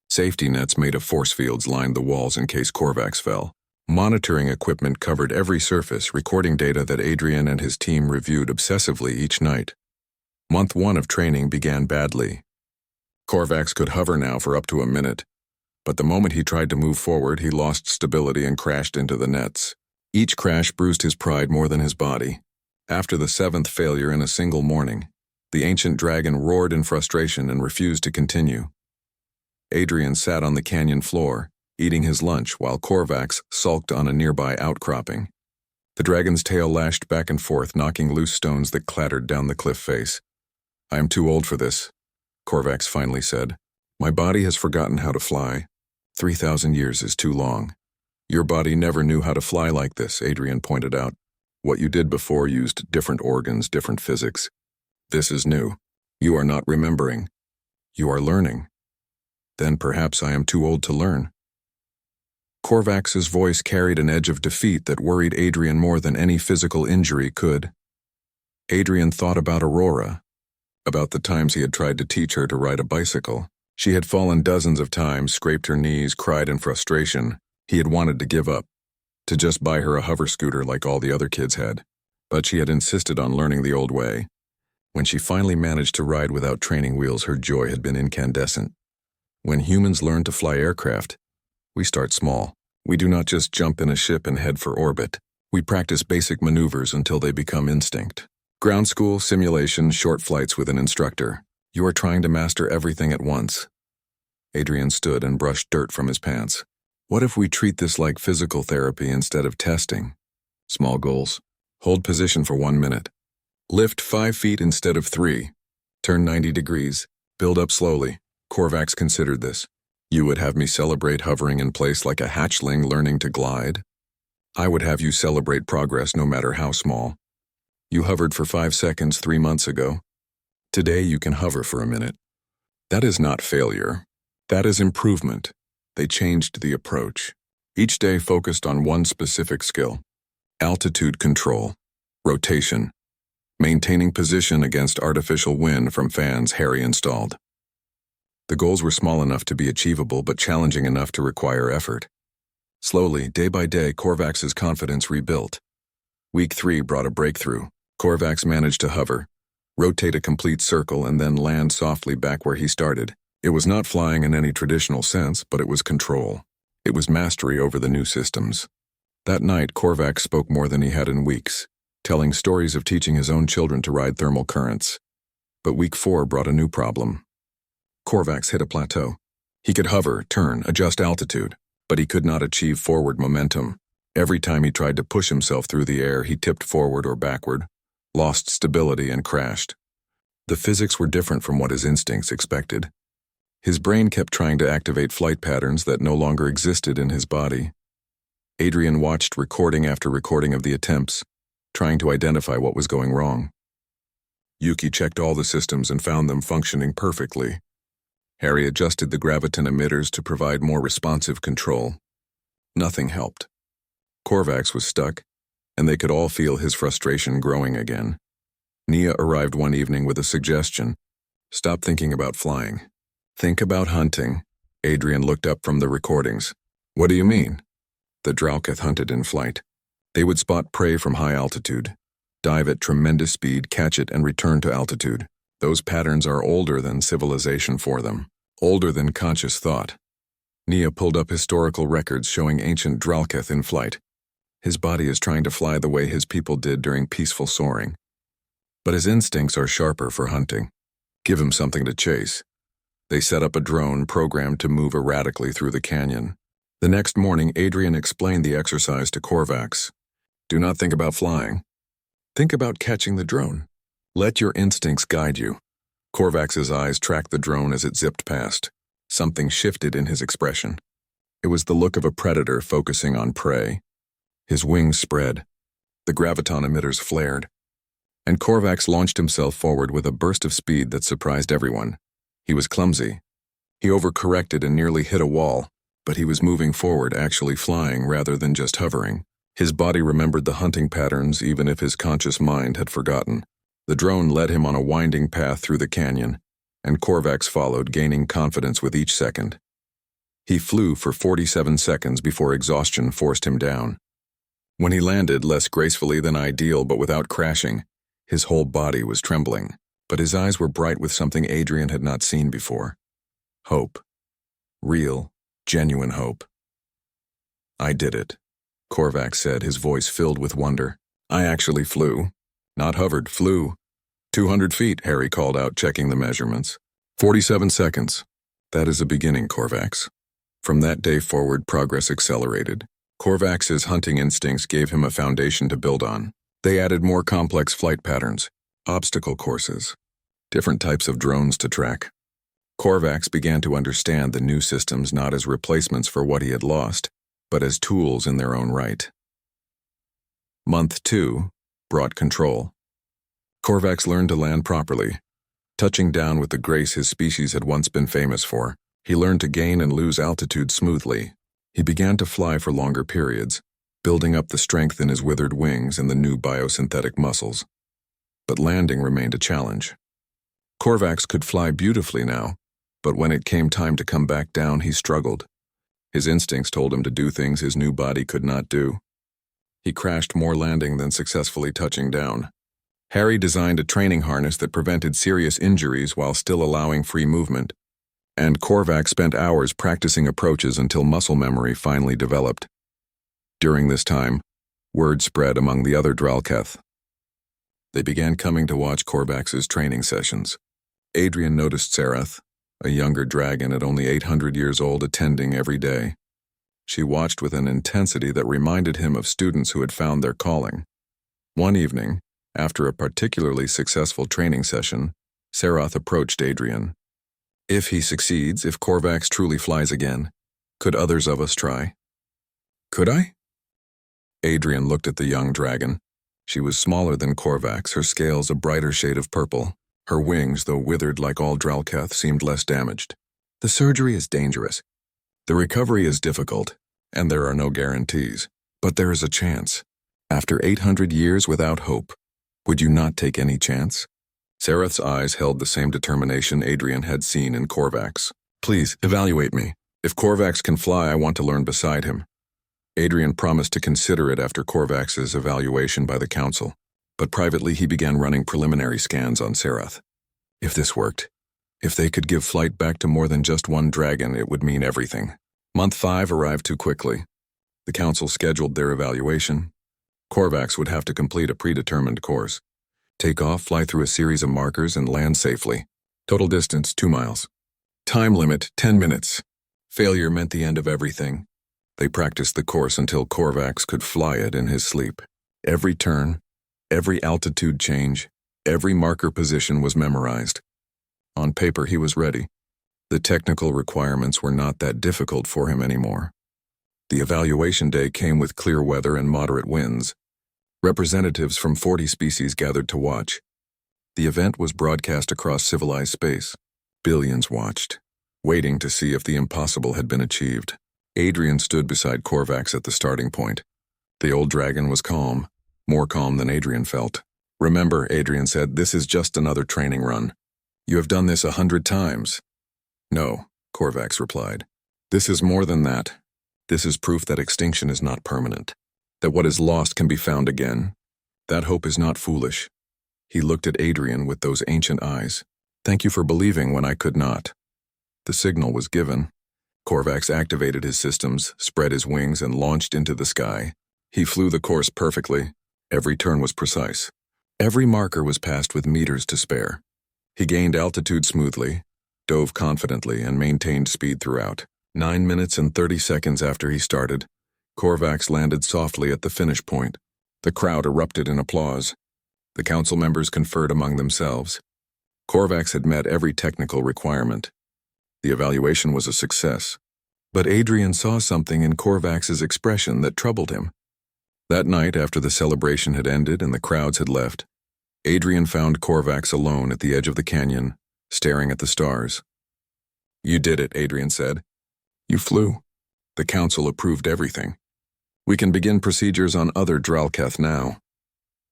[SPEAKER 1] Safety nets made of force fields lined the walls in case Corvax fell. Monitoring equipment covered every surface, recording data that Adrien and his team reviewed obsessively each night. Month 1 of training began badly. Corvax could hover now for up to a minute, but the moment he tried to move forward, he lost stability and crashed into the nets. Each crash bruised his pride more than his body. After the 7th failure in a single morning, the ancient dragon roared in frustration and refused to continue. Adrien sat on the canyon floor, eating his lunch while Corvax sulked on a nearby outcropping. The dragon's tail lashed back and forth, knocking loose stones that clattered down the cliff face. I am too old for this, Corvax finally said. My body has forgotten how to fly. 3,000 years is too long. Your body never knew how to fly like this, Adrien pointed out. What you did before used different organs, different physics. This is new. You are not remembering. You are learning. Then perhaps I am too old to learn. Corvax's voice carried an edge of defeat that worried Adrien more than any physical injury could. Adrien thought about Aurora, about the times he had tried to teach her to ride a bicycle. She had fallen dozens of times, scraped her knees, cried in frustration. He had wanted to give up, to just buy her a hover scooter like all the other kids had. But she had insisted on learning the old way. When she finally managed to ride without training wheels, her joy had been incandescent. When humans learn to fly aircraft, we start small. We do not just jump in a ship and head for orbit. We practice basic maneuvers until they become instinct. Ground school, simulation, short flights with an instructor. You are trying to master everything at once. Adrien stood and brushed dirt from his pants. What if we treat this like physical therapy instead of testing? Small goals. Hold position for 1 minute. Lift 5 feet instead of 3. Turn 90 degrees. Build up slowly. Corvax considered this. You would have me celebrate hovering in place like a hatchling learning to glide? I would have you celebrate progress no matter how small. You hovered for 5 seconds 3 months ago. Today you can hover for a minute. That is not failure. That is improvement. They changed the approach. Each day focused on one specific skill. Altitude control. Rotation. Maintaining position against artificial wind from fans Harry installed. The goals were small enough to be achievable but challenging enough to require effort. Slowly, day by day, Corvax's confidence rebuilt. Week 3 brought a breakthrough. Corvax managed to hover, rotate a complete circle, and then land softly back where he started. It was not flying in any traditional sense, but it was control. It was mastery over the new systems. That night, Corvax spoke more than he had in weeks, telling stories of teaching his own children to ride thermal currents. But week 4 brought a new problem. Corvax hit a plateau. He could hover, turn, adjust altitude, but he could not achieve forward momentum. Every time he tried to push himself through the air, he tipped forward or backward, lost stability, and crashed. The physics were different from what his instincts expected. His brain kept trying to activate flight patterns that no longer existed in his body. Adrien watched recording after recording of the attempts, trying to identify what was going wrong. Yuki checked all the systems and found them functioning perfectly. Harry adjusted the graviton emitters to provide more responsive control. Nothing helped. Corvax was stuck, and they could all feel his frustration growing again. Nia arrived one evening with a suggestion. Stop thinking about flying. Think about hunting. Adrien looked up from the recordings. What do you mean? The Draketh hunted in flight. They would spot prey from high altitude, dive at tremendous speed, catch it, and return to altitude. Those patterns are older than civilization for them, older than conscious thought. Nia pulled up historical records showing ancient Draketh in flight. His body is trying to fly the way his people did during peaceful soaring. But his instincts are sharper for hunting. Give him something to chase. They set up a drone programmed to move erratically through the canyon. The next morning, Adrien explained the exercise to Corvax. Do not think about flying. Think about catching the drone. Let your instincts guide you. Corvax's eyes tracked the drone as it zipped past. Something shifted in his expression. It was the look of a predator focusing on prey. His wings spread. The graviton emitters flared. And Corvax launched himself forward with a burst of speed that surprised everyone. He was clumsy. He overcorrected and nearly hit a wall, but he was moving forward, actually flying rather than just hovering. His body remembered the hunting patterns even if his conscious mind had forgotten. The drone led him on a winding path through the canyon, and Corvax followed, gaining confidence with each second. He flew for 47 seconds before exhaustion forced him down. When he landed, less gracefully than ideal but without crashing, his whole body was trembling, but his eyes were bright with something Adrien had not seen before. Hope. Real, genuine hope. I did it, Corvax said, his voice filled with wonder. I actually flew. Not hovered, flew. 200 feet, Harry called out, checking the measurements. 47 seconds. That is a beginning, Corvax. From that day forward, progress accelerated. Corvax's hunting instincts gave him a foundation to build on. They added more complex flight patterns, obstacle courses, different types of drones to track. Corvax began to understand the new systems not as replacements for what he had lost, but as tools in their own right. Month 2 brought control. Corvax learned to land properly, touching down with the grace his species had once been famous for. He learned to gain and lose altitude smoothly. He began to fly for longer periods, building up the strength in his withered wings and the new biosynthetic muscles. But landing remained a challenge. Corvax could fly beautifully now, but when it came time to come back down, he struggled. His instincts told him to do things his new body could not do. He crashed more landing than successfully touching down. Harry designed a training harness that prevented serious injuries while still allowing free movement, and Corvax spent hours practicing approaches until muscle memory finally developed. During this time, word spread among the other Draketh. They began coming to watch Corvax's training sessions. Adrien noticed Sarath, a younger dragon at only 800 years old, attending every day. She watched with an intensity that reminded him of students who had found their calling. One evening, after a particularly successful training session, Sarath approached Adrien. If he succeeds, if Corvax truly flies again, could others of us try? Could I? Adrien looked at the young dragon. She was smaller than Corvax, her scales a brighter shade of purple. Her wings, though withered like all Draketh, seemed less damaged. The surgery is dangerous. The recovery is difficult, and there are no guarantees. But there is a chance. After 800 years without hope, would you not take any chance? Sarath's eyes held the same determination Adrien had seen in Corvax. Please, evaluate me. If Corvax can fly, I want to learn beside him. Adrien promised to consider it after Corvax's evaluation by the council, but privately he began running preliminary scans on Sarath. If this worked, if they could give flight back to more than just one dragon, it would mean everything. Month 5 arrived too quickly. The council scheduled their evaluation. Corvax would have to complete a predetermined course. Take off, fly through a series of markers, and land safely. Total distance, 2 miles. Time limit, 10 minutes. Failure meant the end of everything. They practiced the course until Corvax could fly it in his sleep. Every turn, every altitude change, every marker position was memorized. On paper, he was ready. The technical requirements were not that difficult for him anymore. The evaluation day came with clear weather and moderate winds. Representatives from 40 species gathered to watch. The event was broadcast across civilized space. Billions watched, waiting to see if the impossible had been achieved. Adrien stood beside Corvax at the starting point. The old dragon was calm, more calm than Adrien felt. "Remember," Adrien said, "this is just another training run. You have done this 100 times. "No," Corvax replied. "This is more than that. This is proof that extinction is not permanent, that what is lost can be found again. That hope is not foolish." He looked at Adrien with those ancient eyes. "Thank you for believing when I could not." The signal was given. Corvax activated his systems, spread his wings, and launched into the sky. He flew the course perfectly. Every turn was precise. Every marker was passed with meters to spare. He gained altitude smoothly, dove confidently, and maintained speed throughout. 9 minutes and 30 seconds after he started, Corvax landed softly at the finish point. The crowd erupted in applause. The council members conferred among themselves. Corvax had met every technical requirement. The evaluation was a success. But Adrien saw something in Corvax's expression that troubled him. That night, after the celebration had ended and the crowds had left, Adrien found Corvax alone at the edge of the canyon, staring at the stars. "You did it," Adrien said. "You flew. The council approved everything. We can begin procedures on other Draketh now."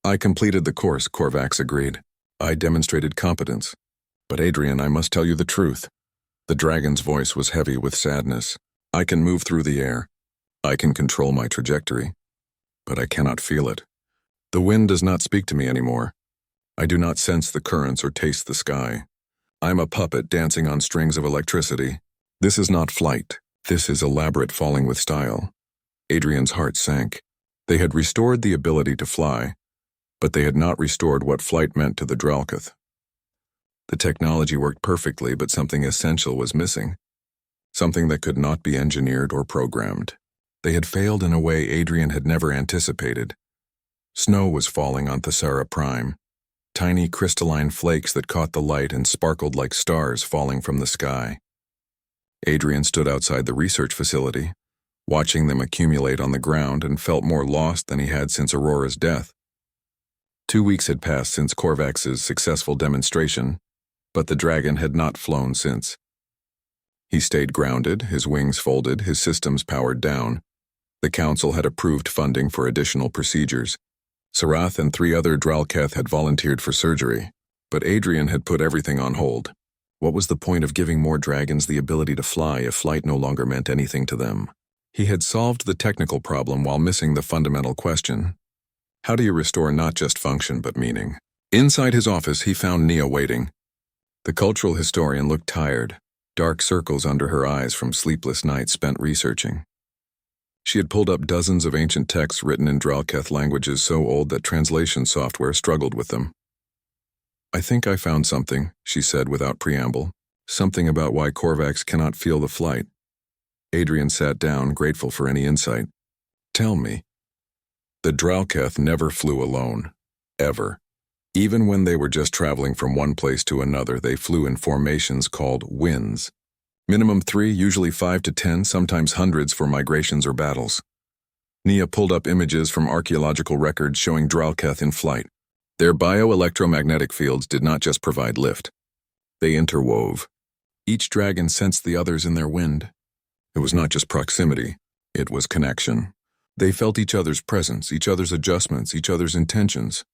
[SPEAKER 1] "I completed the course," Corvax agreed. "I demonstrated competence. But Adrien, I must tell you the truth." The dragon's voice was heavy with sadness. "I can move through the air. I can control my trajectory. But I cannot feel it. The wind does not speak to me anymore. I do not sense the currents or taste the sky. I'm a puppet dancing on strings of electricity. This is not flight. This is elaborate falling with style." Adrien's heart sank. They had restored the ability to fly, but they had not restored what flight meant to the Draketh. The technology worked perfectly, but something essential was missing. Something that could not be engineered or programmed. They had failed in a way Adrien had never anticipated. Snow was falling on Thesara Prime. Tiny crystalline flakes that caught the light and sparkled like stars falling from the sky. Adrien stood outside the research facility, watching them accumulate on the ground, and felt more lost than he had since Aurora's death. 2 weeks had passed since Corvax's successful demonstration, but the dragon had not flown since. He stayed grounded, his wings folded, his systems powered down. The council had approved funding for additional procedures. Sarath and 3 other Draketh had volunteered for surgery, but Adrien had put everything on hold. What was the point of giving more dragons the ability to fly if flight no longer meant anything to them? He had solved the technical problem while missing the fundamental question. How do you restore not just function but meaning? Inside his office, he found Nia waiting. The cultural historian looked tired, dark circles under her eyes from sleepless nights spent researching. She had pulled up dozens of ancient texts written in Draketh languages so old that translation software struggled with them. "I think I found something," she said without preamble. "Something about why Corvax cannot feel the flight." Adrien sat down, grateful for any insight. "Tell me." The Draketh never flew alone. Ever. Even when they were just traveling from one place to another, they flew in formations called winds. Minimum 3, usually 5 to 10, sometimes hundreds for migrations or battles. Nia pulled up images from archaeological records showing Draketh in flight. Their bioelectromagnetic fields did not just provide lift. They interwove. Each dragon sensed the others in their wind. It was not just proximity, it was connection. They felt each other's presence, each other's adjustments, each other's intentions.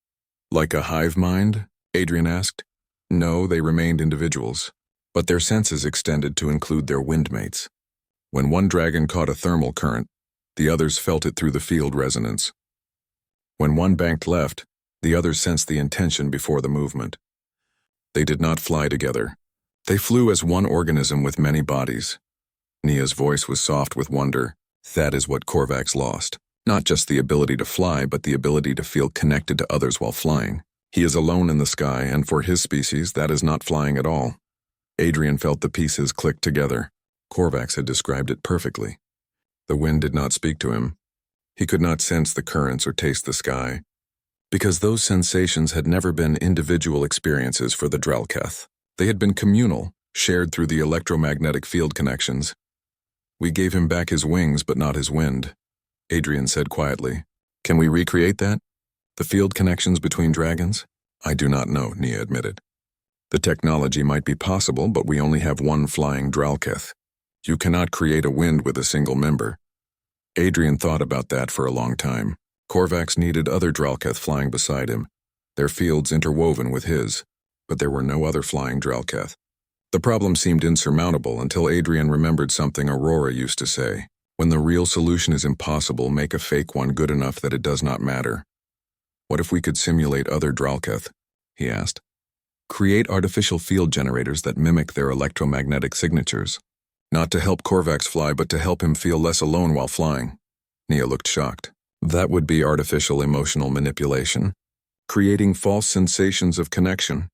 [SPEAKER 1] "Like a hive mind?" Adrien asked. No, they remained individuals, but their senses extended to include their windmates. When one dragon caught a thermal current, the others felt it through the field resonance. When one banked left, the others sensed the intention before the movement. They did not fly together. They flew as one organism with many bodies. Nia's voice was soft with wonder. That is what Corvax lost. Not just the ability to fly, but the ability to feel connected to others while flying. He is alone in the sky, and for his species, that is not flying at all. Adrien felt the pieces click together. Corvax had described it perfectly. The wind did not speak to him. He could not sense the currents or taste the sky, because those sensations had never been individual experiences for the Draketh. They had been communal, shared through the electromagnetic field connections. We gave him back his wings, but not his wind, Adrien said quietly. Can we recreate that? The field connections between dragons? I do not know, Nia admitted. The technology might be possible, but we only have one flying Draketh. You cannot create a wind with a single member. Adrien thought about that for a long time. Corvax needed other Draketh flying beside him, their fields interwoven with his, but there were no other flying Draketh. The problem seemed insurmountable until Adrien remembered something Aurora used to say. When the real solution is impossible, make a fake one good enough that it does not matter. What if we could simulate other Draketh? He asked. Create artificial field generators that mimic their electromagnetic signatures. Not to help Corvax fly, but to help him feel less alone while flying. Nia looked shocked. That would be artificial emotional manipulation. Creating false sensations of connection.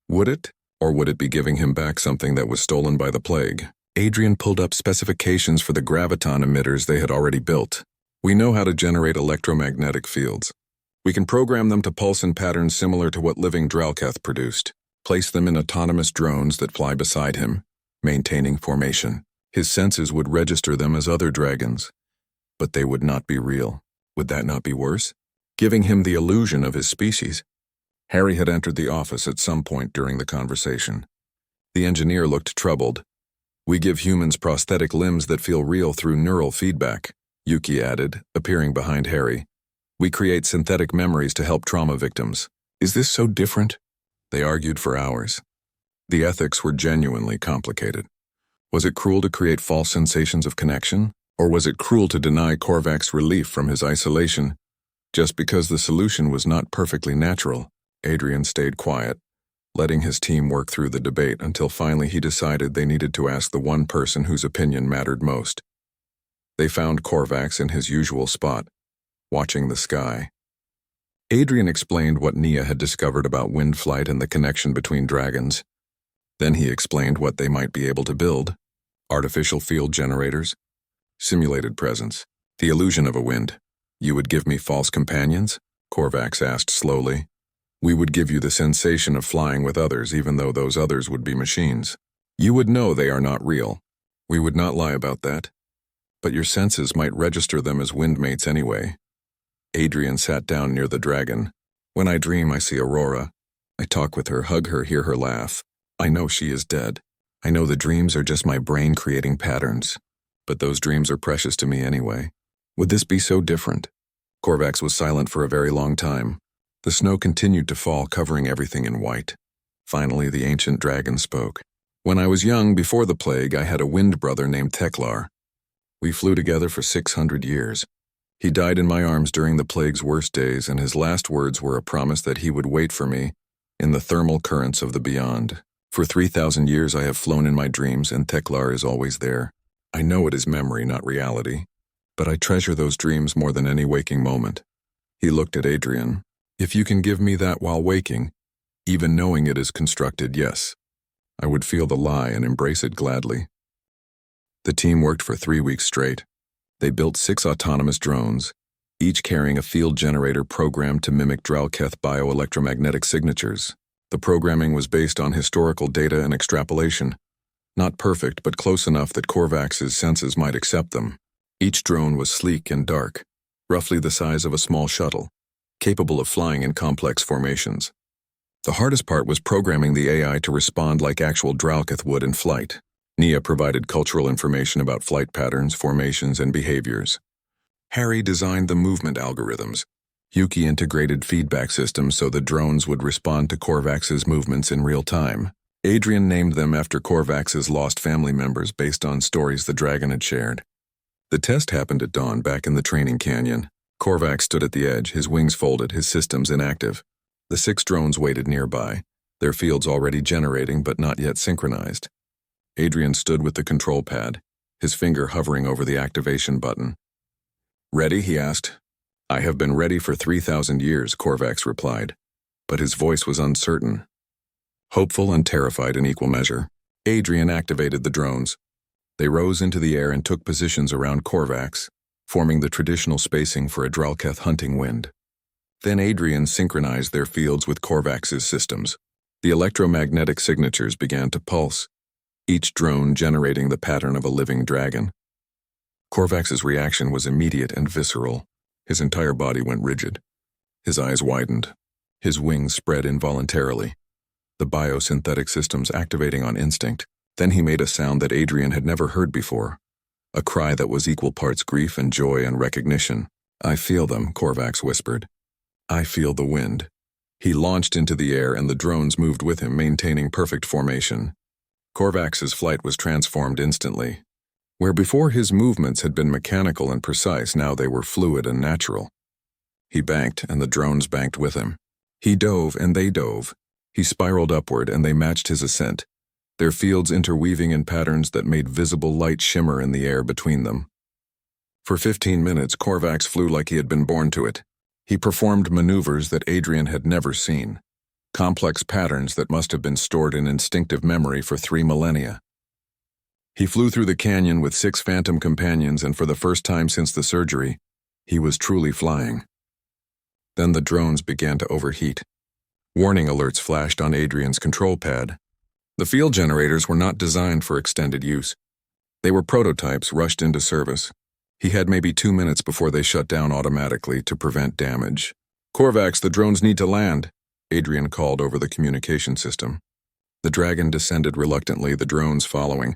[SPEAKER 1] Would it? Or would it be giving him back something that was stolen by the plague? Adrien pulled up specifications for the graviton emitters they had already built. We know how to generate electromagnetic fields. We can program them to pulse in patterns similar to what living Draketh produced. Place them in autonomous drones that fly beside him, maintaining formation. His senses would register them as other dragons, but they would not be real. Would that not be worse? Giving him the illusion of his species. Harry had entered the office at some point during the conversation. The engineer looked troubled. We give humans prosthetic limbs that feel real through neural feedback, Yuki added, appearing behind Harry. We create synthetic memories to help trauma victims. Is this so different? They argued for hours. The ethics were genuinely complicated. Was it cruel to create false sensations of connection? Or was it cruel to deny Corvax relief from his isolation? Just because the solution was not perfectly natural, Adrien stayed quiet, letting his team work through the debate until finally he decided they needed to ask the one person whose opinion mattered most. They found Corvax in his usual spot, watching the sky. Adrien explained what Nia had discovered about wind flight and the connection between dragons. Then he explained what they might be able to build: artificial field generators, simulated presence, the illusion of a wind. You would give me false companions? Corvax asked slowly. We would give you the sensation of flying with others, even though those others would be machines. You would know they are not real. We would not lie about that. But your senses might register them as windmates anyway. Adrien sat down near the dragon. When I dream, I see Aurora. I talk with her, hug her, hear her laugh. I know she is dead. I know the dreams are just my brain creating patterns. But those dreams are precious to me anyway. Would this be so different? Corvax was silent for a very long time. The snow continued to fall, covering everything in white. Finally, the ancient dragon spoke. When I was young, before the plague, I had a wind brother named Teklar. We flew together for 600 years. He died in my arms during the plague's worst days, and his last words were a promise that he would wait for me in the thermal currents of the beyond. For 3,000 years I have flown in my dreams, and Teklar is always there. I know it is memory, not reality, but I treasure those dreams more than any waking moment. He looked at Adrien. If you can give me that while waking, even knowing it is constructed, yes. I would feel the lie and embrace it gladly. The team worked for 3 weeks straight. They built 6 autonomous drones, each carrying a field generator programmed to mimic Draketh bioelectromagnetic signatures. The programming was based on historical data and extrapolation. Not perfect, but close enough that Corvax's senses might accept them. Each drone was sleek and dark, roughly the size of a small shuttle, capable of flying in complex formations. The hardest part was programming the AI to respond like actual Draketh would in flight. Nia provided cultural information about flight patterns, formations, and behaviors. Harry designed the movement algorithms. Yuki integrated feedback systems so the drones would respond to Corvax's movements in real time. Adrien named them after Corvax's lost family members based on stories the dragon had shared. The test happened at dawn back in the training canyon. Corvax stood at the edge, his wings folded, his systems inactive. The 6 drones waited nearby, their fields already generating but not yet synchronized. Adrien stood with the control pad, his finger hovering over the activation button. Ready? He asked. I have been ready for 3,000 years, Corvax replied, but his voice was uncertain. Hopeful and terrified in equal measure, Adrien activated the drones. They rose into the air and took positions around Corvax, forming the traditional spacing for a Draketh hunting wind. Then Adrien synchronized their fields with Corvax's systems. The electromagnetic signatures began to pulse, each drone generating the pattern of a living dragon. Corvax's reaction was immediate and visceral. His entire body went rigid. His eyes widened. His wings spread involuntarily, the biosynthetic systems activating on instinct. Then he made a sound that Adrien had never heard before, a cry that was equal parts grief and joy and recognition. "I feel them," Corvax whispered. "I feel the wind." He launched into the air and the drones moved with him, maintaining perfect formation. Corvax's flight was transformed instantly. Where before his movements had been mechanical and precise, now they were fluid and natural. He banked and the drones banked with him. He dove and they dove. He spiraled upward and they matched his ascent, their fields interweaving in patterns that made visible light shimmer in the air between them. For 15 minutes, Corvax flew like he had been born to it. He performed maneuvers that Adrien had never seen, complex patterns that must have been stored in instinctive memory for 3 millennia. He flew through the canyon with 6 phantom companions, and for the first time since the surgery, he was truly flying. Then the drones began to overheat. Warning alerts flashed on Adrien's control pad. The field generators were not designed for extended use. They were prototypes rushed into service. He had maybe 2 minutes before they shut down automatically to prevent damage. "Corvax, the drones need to land," Adrien called over the communication system. The Dragon descended reluctantly, the drones following.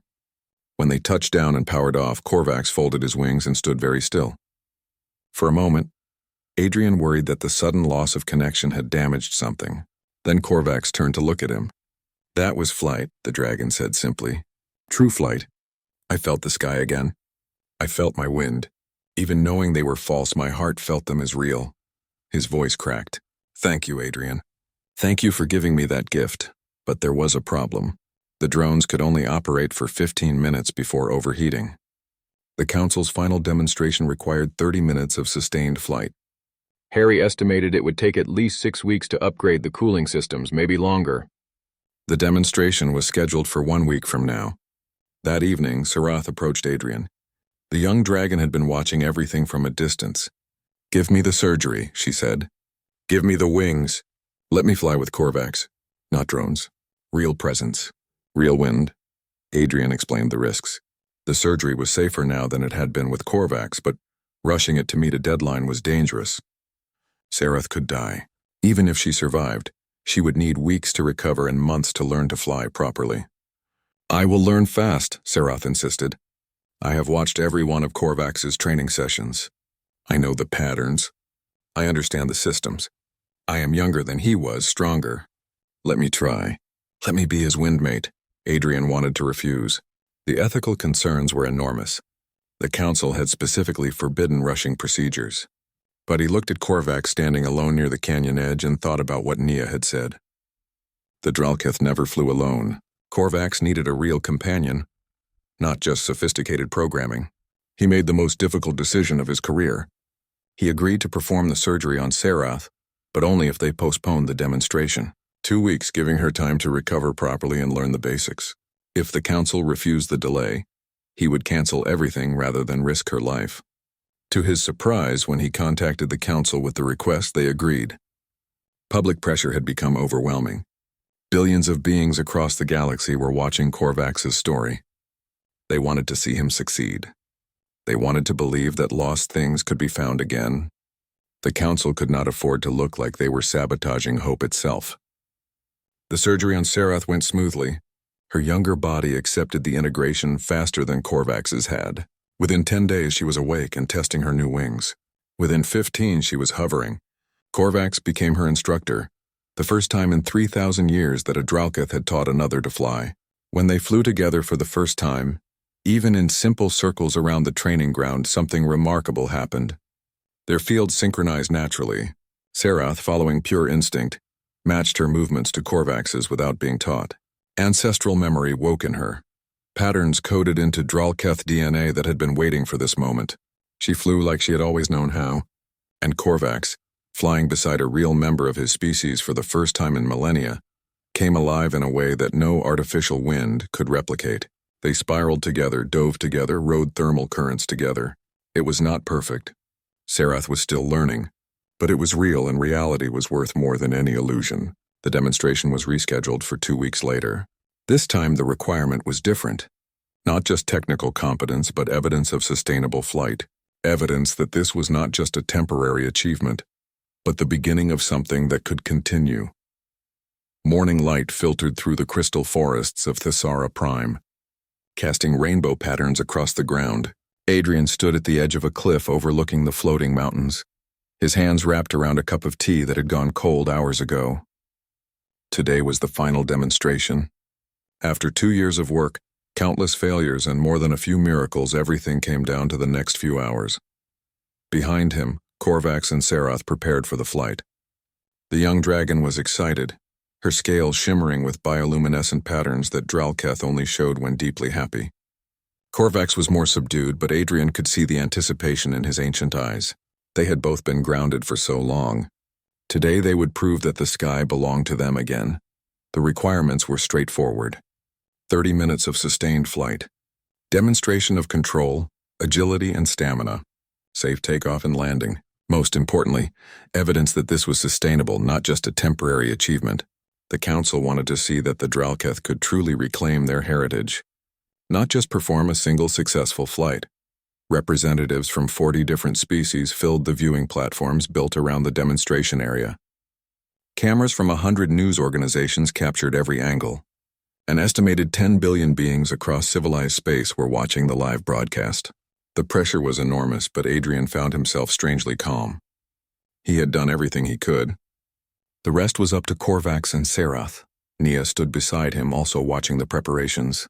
[SPEAKER 1] When they touched down and powered off, Corvax folded his wings and stood very still. For a moment, Adrien worried that the sudden loss of connection had damaged something. Then Corvax turned to look at him. "That was flight," the Dragon said simply. "True flight. I felt the sky again. I felt my wind. Even knowing they were false, my heart felt them as real." His voice cracked. "Thank you, Adrien. Thank you for giving me that gift." But there was a problem. The drones could only operate for 15 minutes before overheating. The Council's final demonstration required 30 minutes of sustained flight. Harry estimated it would take at least 6 weeks to upgrade the cooling systems, maybe longer. The demonstration was scheduled for 1 week from now. That evening, Sarath approached Adrien. The young dragon had been watching everything from a distance. "Give me the surgery," she said. "Give me the wings. Let me fly with Corvax. Not drones. Real presence. Real wind." Adrien explained the risks. The surgery was safer now than it had been with Corvax, but rushing it to meet a deadline was dangerous. Sarath could die. Even if she survived, she would need weeks to recover and months to learn to fly properly. "I will learn fast," Sarath insisted. "I have watched every one of Corvax's training sessions. I know the patterns. I understand the systems. I am younger than he was, stronger. Let me try. Let me be his windmate." Adrien wanted to refuse. The ethical concerns were enormous. The Council had specifically forbidden rushing procedures. But he looked at Corvax standing alone near the canyon edge and thought about what Nia had said. The Draketh never flew alone. Corvax needed a real companion, not just sophisticated programming. He made the most difficult decision of his career. He agreed to perform the surgery on Sarath, but only if they postponed the demonstration. 2 weeks, giving her time to recover properly and learn the basics. If the Council refused the delay, he would cancel everything rather than risk her life. To his surprise, when he contacted the Council with the request, they agreed. Public pressure had become overwhelming. Billions of beings across the galaxy were watching Corvax's story. They wanted to see him succeed. They wanted to believe that lost things could be found again. The Council could not afford to look like they were sabotaging hope itself. The surgery on Sarath went smoothly. Her younger body accepted the integration faster than Corvax's had. Within 10 days, she was awake and testing her new wings. Within 15, she was hovering. Corvax became her instructor, the first time in 3,000 years that a Draketh had taught another to fly. When they flew together for the first time, even in simple circles around the training ground, something remarkable happened. Their fields synchronized naturally. Sarath, following pure instinct, matched her movements to Corvax's without being taught. Ancestral memory woke in her. Patterns coded into Draketh DNA that had been waiting for this moment. She flew like she had always known how. And Corvax, flying beside a real member of his species for the first time in millennia, came alive in a way that no artificial wind could replicate. They spiraled together, dove together, rode thermal currents together. It was not perfect. Sarath was still learning, but it was real, and reality was worth more than any illusion. The demonstration was rescheduled for 2 weeks later. This time the requirement was different. Not just technical competence, but evidence of sustainable flight. Evidence that this was not just a temporary achievement, but the beginning of something that could continue. Morning light filtered through the crystal forests of Thesara Prime, casting rainbow patterns across the ground. Adrien stood at the edge of a cliff overlooking the floating mountains, his hands wrapped around a cup of tea that had gone cold hours ago. Today was the final demonstration. After 2 years of work, countless failures, and more than a few miracles, everything came down to the next few hours. Behind him, Corvax and Sarath prepared for the flight. The young dragon was excited, her scales shimmering with bioluminescent patterns that Draketh only showed when deeply happy. Corvax was more subdued, but Adrien could see the anticipation in his ancient eyes. They had both been grounded for so long. Today they would prove that the sky belonged to them again. The requirements were straightforward. 30 minutes of sustained flight. Demonstration of control, agility, and stamina. Safe takeoff and landing. Most importantly, evidence that this was sustainable, not just a temporary achievement. The Council wanted to see that the Draketh could truly reclaim their heritage. Not just perform a single successful flight. Representatives from 40 different species filled the viewing platforms built around the demonstration area. Cameras from 100 news organizations captured every angle. An estimated 10 billion beings across civilized space were watching the live broadcast. The pressure was enormous, but Adrien found himself strangely calm. He had done everything he could. The rest was up to Corvax and Sarath. Nia stood beside him, also watching the preparations.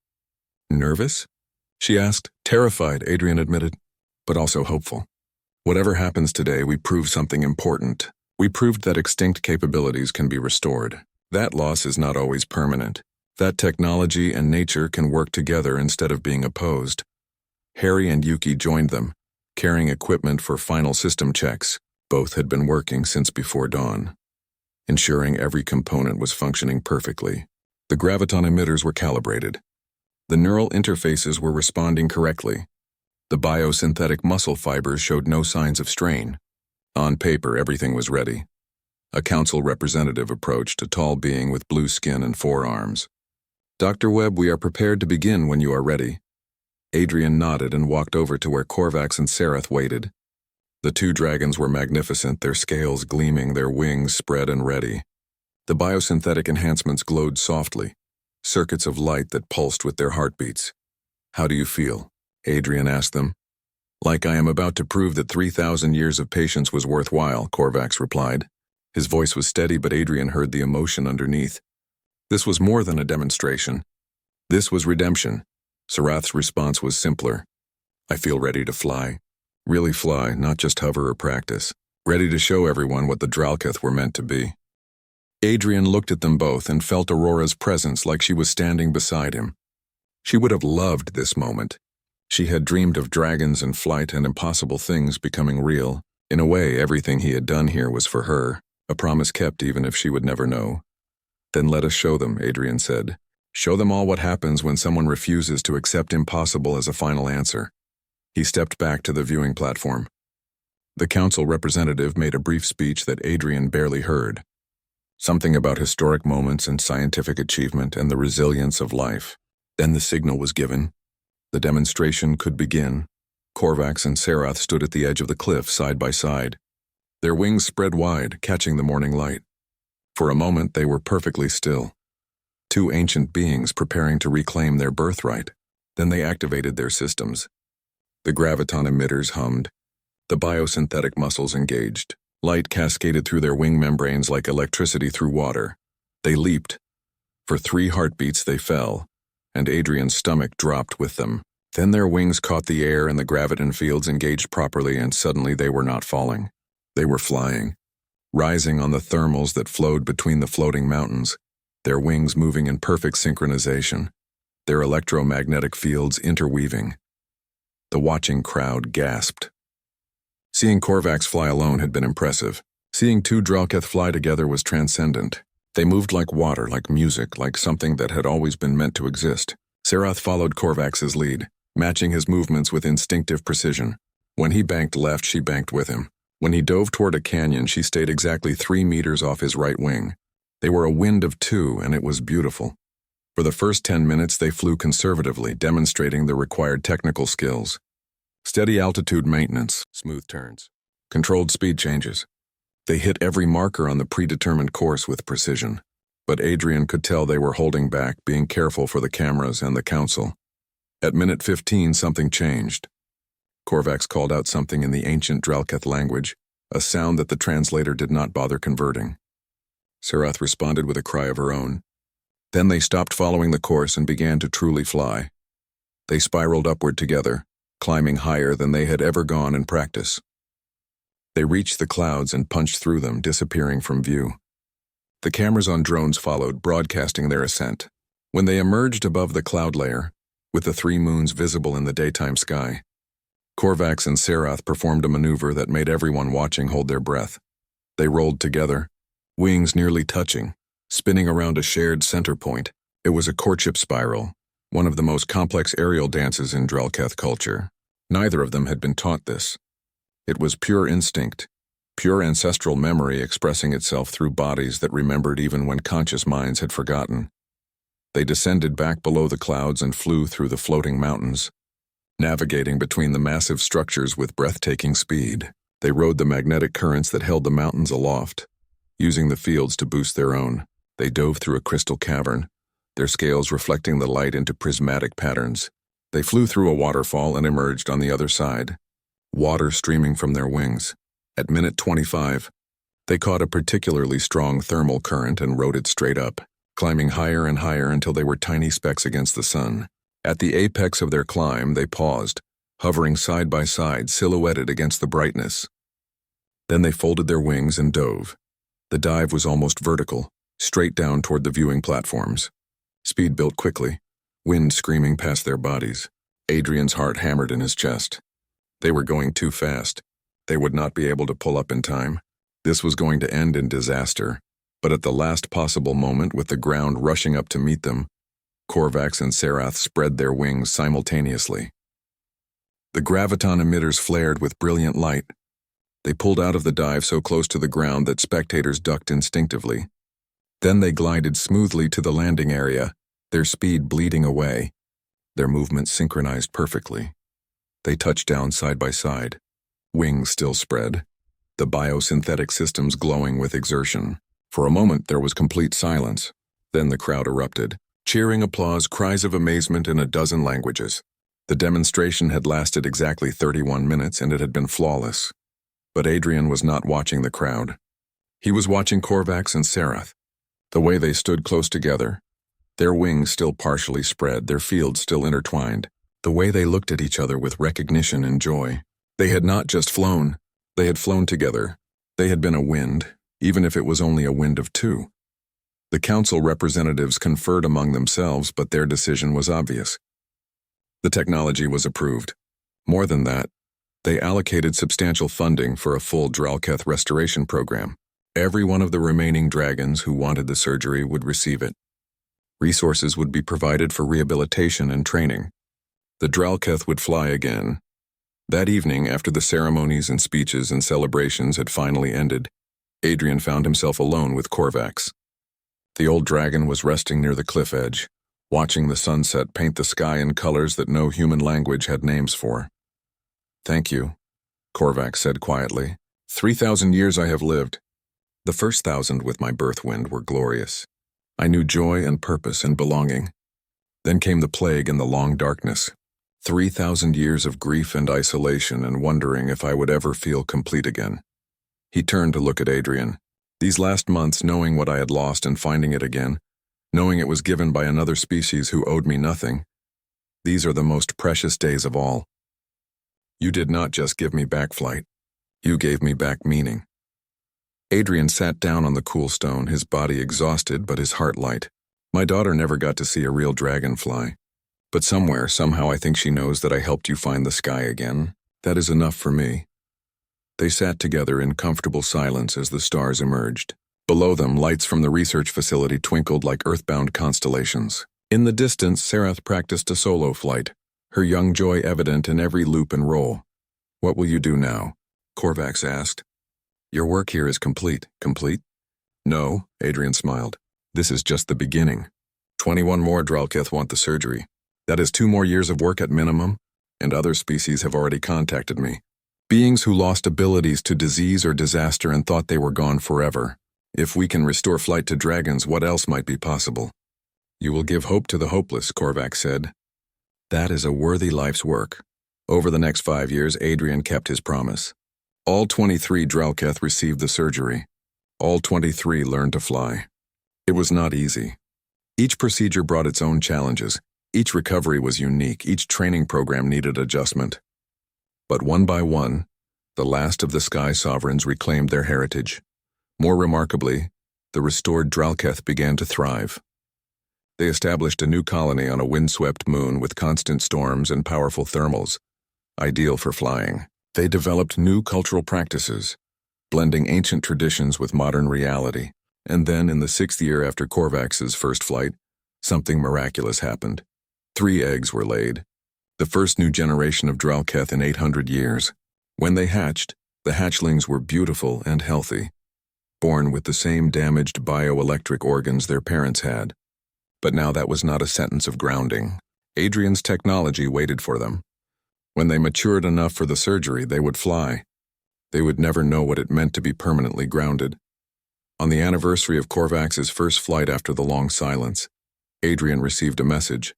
[SPEAKER 1] Nervous? She asked. Terrified, Adrien admitted, but also hopeful. Whatever happens today, we proved something important. We proved that extinct capabilities can be restored. That loss is not always permanent. That technology and nature can work together instead of being opposed. Harry and Yuki joined them, carrying equipment for final system checks. Both had been working since before dawn, ensuring every component was functioning perfectly. The graviton emitters were calibrated. The neural interfaces were responding correctly. The biosynthetic muscle fibers showed no signs of strain. On paper, everything was ready. A council representative approached, a tall being with blue skin and 4 arms. Dr. Webb, we are prepared to begin when you are ready. Adrien nodded and walked over to where Corvax and Sarath waited. The 2 dragons were magnificent, their scales gleaming, their wings spread and ready. The biosynthetic enhancements glowed softly, circuits of light that pulsed with their heartbeats. How do you feel? Adrien asked them. Like I am about to prove that 3,000 years of patience was worthwhile, Corvax replied. His voice was steady, but Adrien heard the emotion underneath. This was more than a demonstration. This was redemption. Sarath's response was simpler. I feel ready to fly. Really fly, not just hover or practice. Ready to show everyone what the Draketh were meant to be. Adrien looked at them both and felt Aurora's presence like she was standing beside him. She would have loved this moment. She had dreamed of dragons and flight and impossible things becoming real. In a way, everything he had done here was for her, a promise kept even if she would never know. Then let us show them, Adrien said. Show them all what happens when someone refuses to accept impossible as a final answer. He stepped back to the viewing platform. The council representative made a brief speech that Adrien barely heard. Something about historic moments and scientific achievement and the resilience of life. Then the signal was given. The demonstration could begin. Corvax and Sarath stood at the edge of the cliff side by side. Their wings spread wide, catching the morning light. For a moment they were perfectly still. 2 ancient beings preparing to reclaim their birthright. Then they activated their systems. The graviton emitters hummed. The biosynthetic muscles engaged. Light cascaded through their wing membranes like electricity through water. They leaped. For 3 heartbeats they fell, and Adrien's stomach dropped with them. Then their wings caught the air and the graviton fields engaged properly, and suddenly they were not falling. They were flying, rising on the thermals that flowed between the floating mountains, their wings moving in perfect synchronization, their electromagnetic fields interweaving. The watching crowd gasped. Seeing Corvax fly alone had been impressive. Seeing 2 Draketh fly together was transcendent. They moved like water, like music, like something that had always been meant to exist. Serath followed Corvax's lead, matching his movements with instinctive precision. When he banked left, she banked with him. When he dove toward a canyon, she stayed exactly 3 meters off his right wing. They were a wind of 2, and it was beautiful. For the first 10 minutes, they flew conservatively, demonstrating the required technical skills. Steady altitude maintenance, smooth turns, controlled speed changes. They hit every marker on the predetermined course with precision. But Adrien could tell they were holding back, being careful for the cameras and the council. At minute 15, something changed. Corvax called out something in the ancient Draketh language, a sound that the translator did not bother converting. Serath responded with a cry of her own. Then they stopped following the course and began to truly fly. They spiraled upward together, climbing higher than they had ever gone in practice. They reached the clouds and punched through them, disappearing from view. The cameras on drones followed, broadcasting their ascent. When they emerged above the cloud layer, with the 3 moons visible in the daytime sky, Corvax and Serath performed a maneuver that made everyone watching hold their breath. They rolled together, wings nearly touching, spinning around a shared center point. It was a courtship spiral, one of the most complex aerial dances in Draketh culture. Neither of them had been taught this. It was pure instinct, pure ancestral memory expressing itself through bodies that remembered even when conscious minds had forgotten. They descended back below the clouds and flew through the floating mountains, navigating between the massive structures with breathtaking speed. They rode the magnetic currents that held the mountains aloft, using the fields to boost their own. They dove through a crystal cavern, their scales reflecting the light into prismatic patterns. They flew through a waterfall and emerged on the other side, water streaming from their wings. At minute 25, they caught a particularly strong thermal current and rode it straight up, climbing higher and higher until they were tiny specks against the sun. At the apex of their climb, they paused, hovering side by side, silhouetted against the brightness. Then they folded their wings and dove. The dive was almost vertical, straight down toward the viewing platforms. Speed built quickly, wind screaming past their bodies. Adrien's heart hammered in his chest. They were going too fast. They would not be able to pull up in time. This was going to end in disaster. But at the last possible moment, with the ground rushing up to meet them, Corvax and Serath spread their wings simultaneously. The graviton emitters flared with brilliant light. They pulled out of the dive so close to the ground that spectators ducked instinctively. Then they glided smoothly to the landing area, their speed bleeding away, their movements synchronized perfectly. They touched down side by side, wings still spread, the biosynthetic systems glowing with exertion. For a moment there was complete silence. Then the crowd erupted. Cheering applause, cries of amazement in a dozen languages. The demonstration had lasted exactly 31 minutes and it had been flawless. But Adrien was not watching the crowd. He was watching Corvax and Serath. The way they stood close together, their wings still partially spread, their fields still intertwined. The way they looked at each other with recognition and joy. They had not just flown, they had flown together. They had been a wind, even if it was only a wind of 2. The council representatives conferred among themselves, but their decision was obvious. The technology was approved. More than that, they allocated substantial funding for a full Draketh restoration program. Every one of the remaining dragons who wanted the surgery would receive it. Resources would be provided for rehabilitation and training. The Draketh would fly again. That evening, after the ceremonies and speeches and celebrations had finally ended, Adrien found himself alone with Corvax. The old dragon was resting near the cliff edge, watching the sunset paint the sky in colors that no human language had names for. "Thank you," Corvax said quietly. 3,000 years I have lived. The first 1,000 with my birth wind were glorious. I knew joy and purpose and belonging. Then came the plague and the long darkness. 3,000 years of grief and isolation and wondering if I would ever feel complete again. He turned to look at Adrien. These last months, knowing what I had lost and finding it again, knowing it was given by another species who owed me nothing, these are the most precious days of all. You did not just give me back flight. You gave me back meaning. Adrien sat down on the cool stone, his body exhausted but his heart light. My daughter never got to see a real dragonfly. But somewhere, somehow I think she knows that I helped you find the sky again. That is enough for me. They sat together in comfortable silence as the stars emerged. Below them, lights from the research facility twinkled like earthbound constellations. In the distance, Sarath practiced a solo flight, her young joy evident in every loop and roll. "What will you do now?" Corvax asked. "Your work here is complete." "Complete?" "No," Adrien smiled. "This is just the beginning. 21 more Draketh want the surgery. That is 2 more years of work at minimum, and other species have already contacted me. Beings who lost abilities to disease or disaster and thought they were gone forever. If we can restore flight to dragons, what else might be possible?" "You will give hope to the hopeless," Corvax said. "That is a worthy life's work." Over the next 5 years, Adrien kept his promise. All 23 Draketh received the surgery. All 23 learned to fly. It was not easy. Each procedure brought its own challenges. Each recovery was unique. Each training program needed adjustment. But one by one, the last of the Sky Sovereigns reclaimed their heritage. More remarkably, the restored Draketh began to thrive. They established a new colony on a windswept moon with constant storms and powerful thermals, ideal for flying. They developed new cultural practices, blending ancient traditions with modern reality. And then, in the 6th year after Corvax's first flight, something miraculous happened. 3 eggs were laid, the first new generation of Draketh in 800 years. When they hatched, the hatchlings were beautiful and healthy, born with the same damaged bioelectric organs their parents had. But now that was not a sentence of grounding. Adrien's technology waited for them. When they matured enough for the surgery, they would fly. They would never know what it meant to be permanently grounded. On the anniversary of Corvax's first flight after the long silence, Adrien received a message.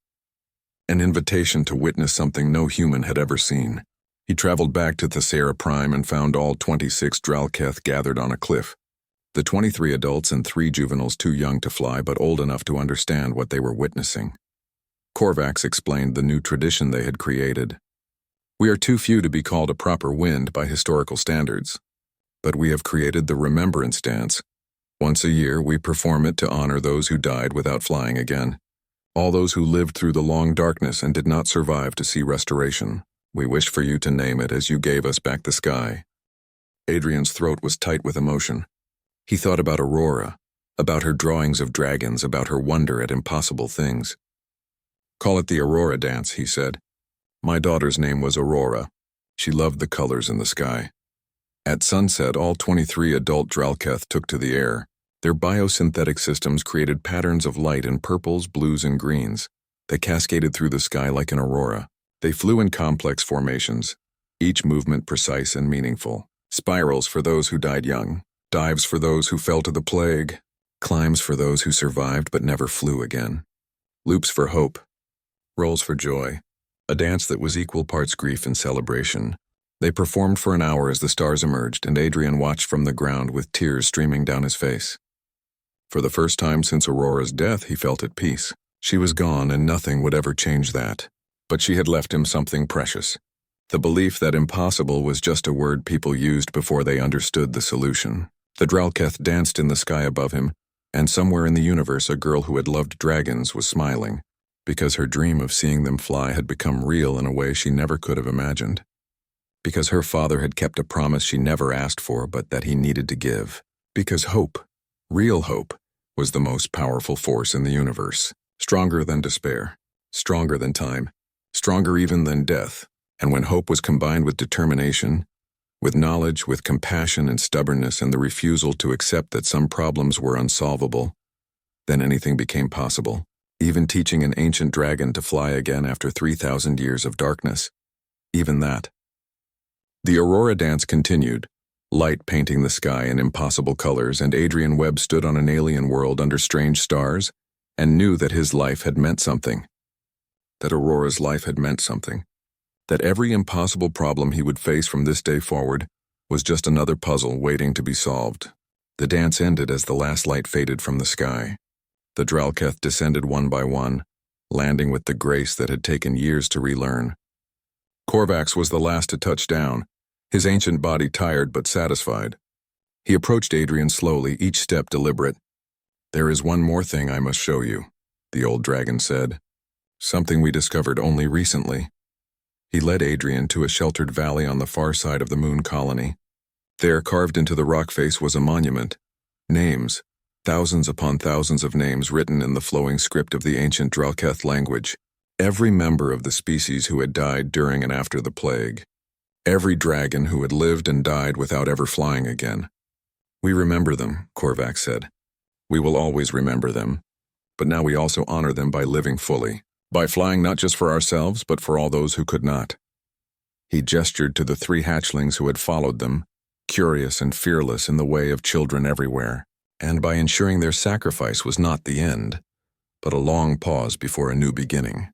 [SPEAKER 1] An invitation to witness something no human had ever seen. He traveled back to Thesara Prime and found all 26 Draketh gathered on a cliff. The 23 adults and 3 juveniles too young to fly but old enough to understand what they were witnessing. Corvax explained the new tradition they had created. "We are too few to be called a proper wind by historical standards, but we have created the Remembrance Dance. Once a year, we perform it to honor those who died without flying again. All those who lived through the long darkness and did not survive to see restoration. We wish for you to name it as you gave us back the sky." Adrien's throat was tight with emotion. He thought about Aurora, about her drawings of dragons, about her wonder at impossible things. "Call it the Aurora Dance," he said. "My daughter's name was Aurora. She loved the colors in the sky." At sunset, all 23 adult Draketh took to the air. Their biosynthetic systems created patterns of light in purples, blues, and greens. They cascaded through the sky like an aurora. They flew in complex formations, each movement precise and meaningful. Spirals for those who died young, dives for those who fell to the plague, climbs for those who survived but never flew again. Loops for hope, rolls for joy, a dance that was equal parts grief and celebration. They performed for an hour as the stars emerged, and Adrien watched from the ground with tears streaming down his face. For the first time since Aurora's death, he felt at peace. She was gone, and nothing would ever change that. But she had left him something precious. The belief that impossible was just a word people used before they understood the solution. The Draketh danced in the sky above him, and somewhere in the universe a girl who had loved dragons was smiling, because her dream of seeing them fly had become real in a way she never could have imagined. Because her father had kept a promise she never asked for but that he needed to give. Because hope, real hope, was the most powerful force in the universe. Stronger than despair, stronger than time, stronger even than death. And when hope was combined with determination, with knowledge, with compassion and stubbornness and the refusal to accept that some problems were unsolvable, then anything became possible, even teaching an ancient dragon to fly again after 3,000 years of darkness. Even that. The Aurora dance continued, light painting the sky in impossible colors, and Adrien Webb stood on an alien world under strange stars and knew that his life had meant something, that Aurora's life had meant something, that every impossible problem he would face from this day forward was just another puzzle waiting to be solved. The dance ended as the last light faded from the sky. The Draketh descended one by one, landing with the grace that had taken years to relearn. Corvax was the last to touch down, his ancient body tired but satisfied. He approached Adrien slowly, each step deliberate. "There is one more thing I must show you," the old dragon said. "Something we discovered only recently." He led Adrien to a sheltered valley on the far side of the moon colony. There, carved into the rock face, was a monument. Names, thousands upon thousands of names written in the flowing script of the ancient Draketh language. Every member of the species who had died during and after the plague. Every dragon who had lived and died without ever flying again. "We remember them," Corvax said. "We will always remember them. But now we also honor them by living fully, by flying not just for ourselves, but for all those who could not." He gestured to the 3 hatchlings who had followed them, curious and fearless in the way of children everywhere, and by ensuring their sacrifice was not the end, but a long pause before a new beginning.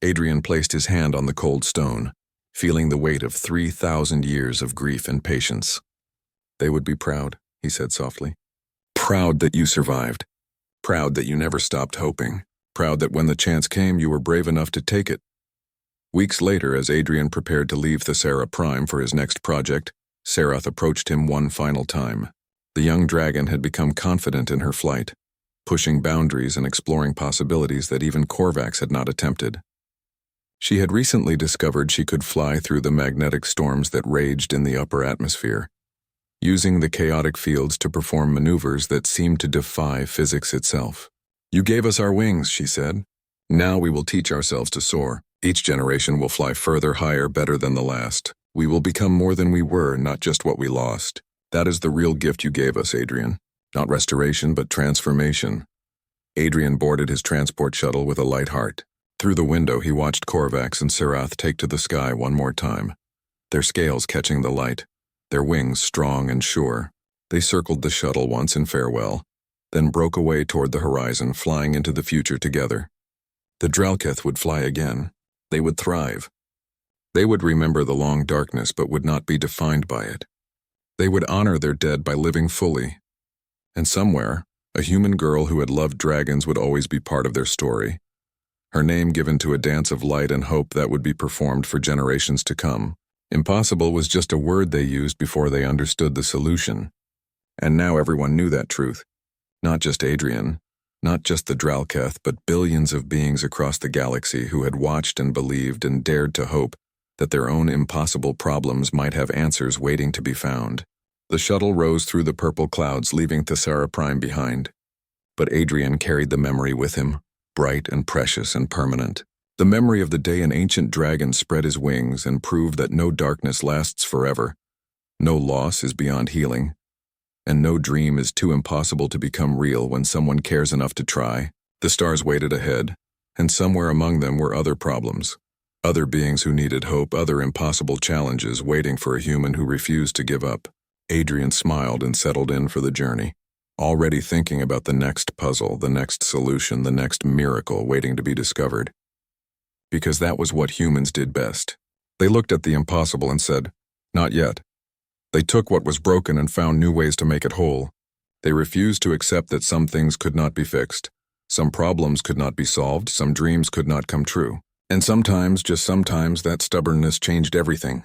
[SPEAKER 1] Adrien placed his hand on the cold stone, feeling the weight of 3,000 years of grief and patience. "They would be proud," he said softly. "Proud that you survived. Proud that you never stopped hoping. Proud that when the chance came, you were brave enough to take it." Weeks later, as Adrien prepared to leave Thesara Prime for his next project, Serath approached him one final time. The young dragon had become confident in her flight, pushing boundaries and exploring possibilities that even Corvax had not attempted. She had recently discovered she could fly through the magnetic storms that raged in the upper atmosphere, using the chaotic fields to perform maneuvers that seemed to defy physics itself. "You gave us our wings," she said. "Now we will teach ourselves to soar. Each generation will fly further, higher, better than the last. We will become more than we were, not just what we lost. That is the real gift you gave us, Adrien. Not restoration, but transformation." Adrien boarded his transport shuttle with a light heart. Through the window, he watched Corvax and Serath take to the sky one more time, their scales catching the light, their wings strong and sure. They circled the shuttle once in farewell, then broke away toward the horizon, flying into the future together. The Draketh would fly again. They would thrive. They would remember the long darkness but would not be defined by it. They would honor their dead by living fully. And somewhere, a human girl who had loved dragons would always be part of their story. Her name given to a dance of light and hope that would be performed for generations to come. Impossible was just a word they used before they understood the solution. And now everyone knew that truth. Not just Adrien, not just the Draketh, but billions of beings across the galaxy who had watched and believed and dared to hope that their own impossible problems might have answers waiting to be found. The shuttle rose through the purple clouds, leaving Thesara Prime behind. But Adrien carried the memory with him, bright and precious and permanent. The memory of the day an ancient dragon spread his wings and proved that no darkness lasts forever, no loss is beyond healing, and no dream is too impossible to become real when someone cares enough to try. The stars waited ahead, and somewhere among them were other problems, other beings who needed hope, other impossible challenges waiting for a human who refused to give up. Adrien smiled and settled in for the journey, already thinking about the next puzzle, the next solution, the next miracle waiting to be discovered. Because that was what humans did best. They looked at the impossible and said, "Not yet." They took what was broken and found new ways to make it whole. They refused to accept that some things could not be fixed, some problems could not be solved, some dreams could not come true. And sometimes, just sometimes, that stubbornness changed everything.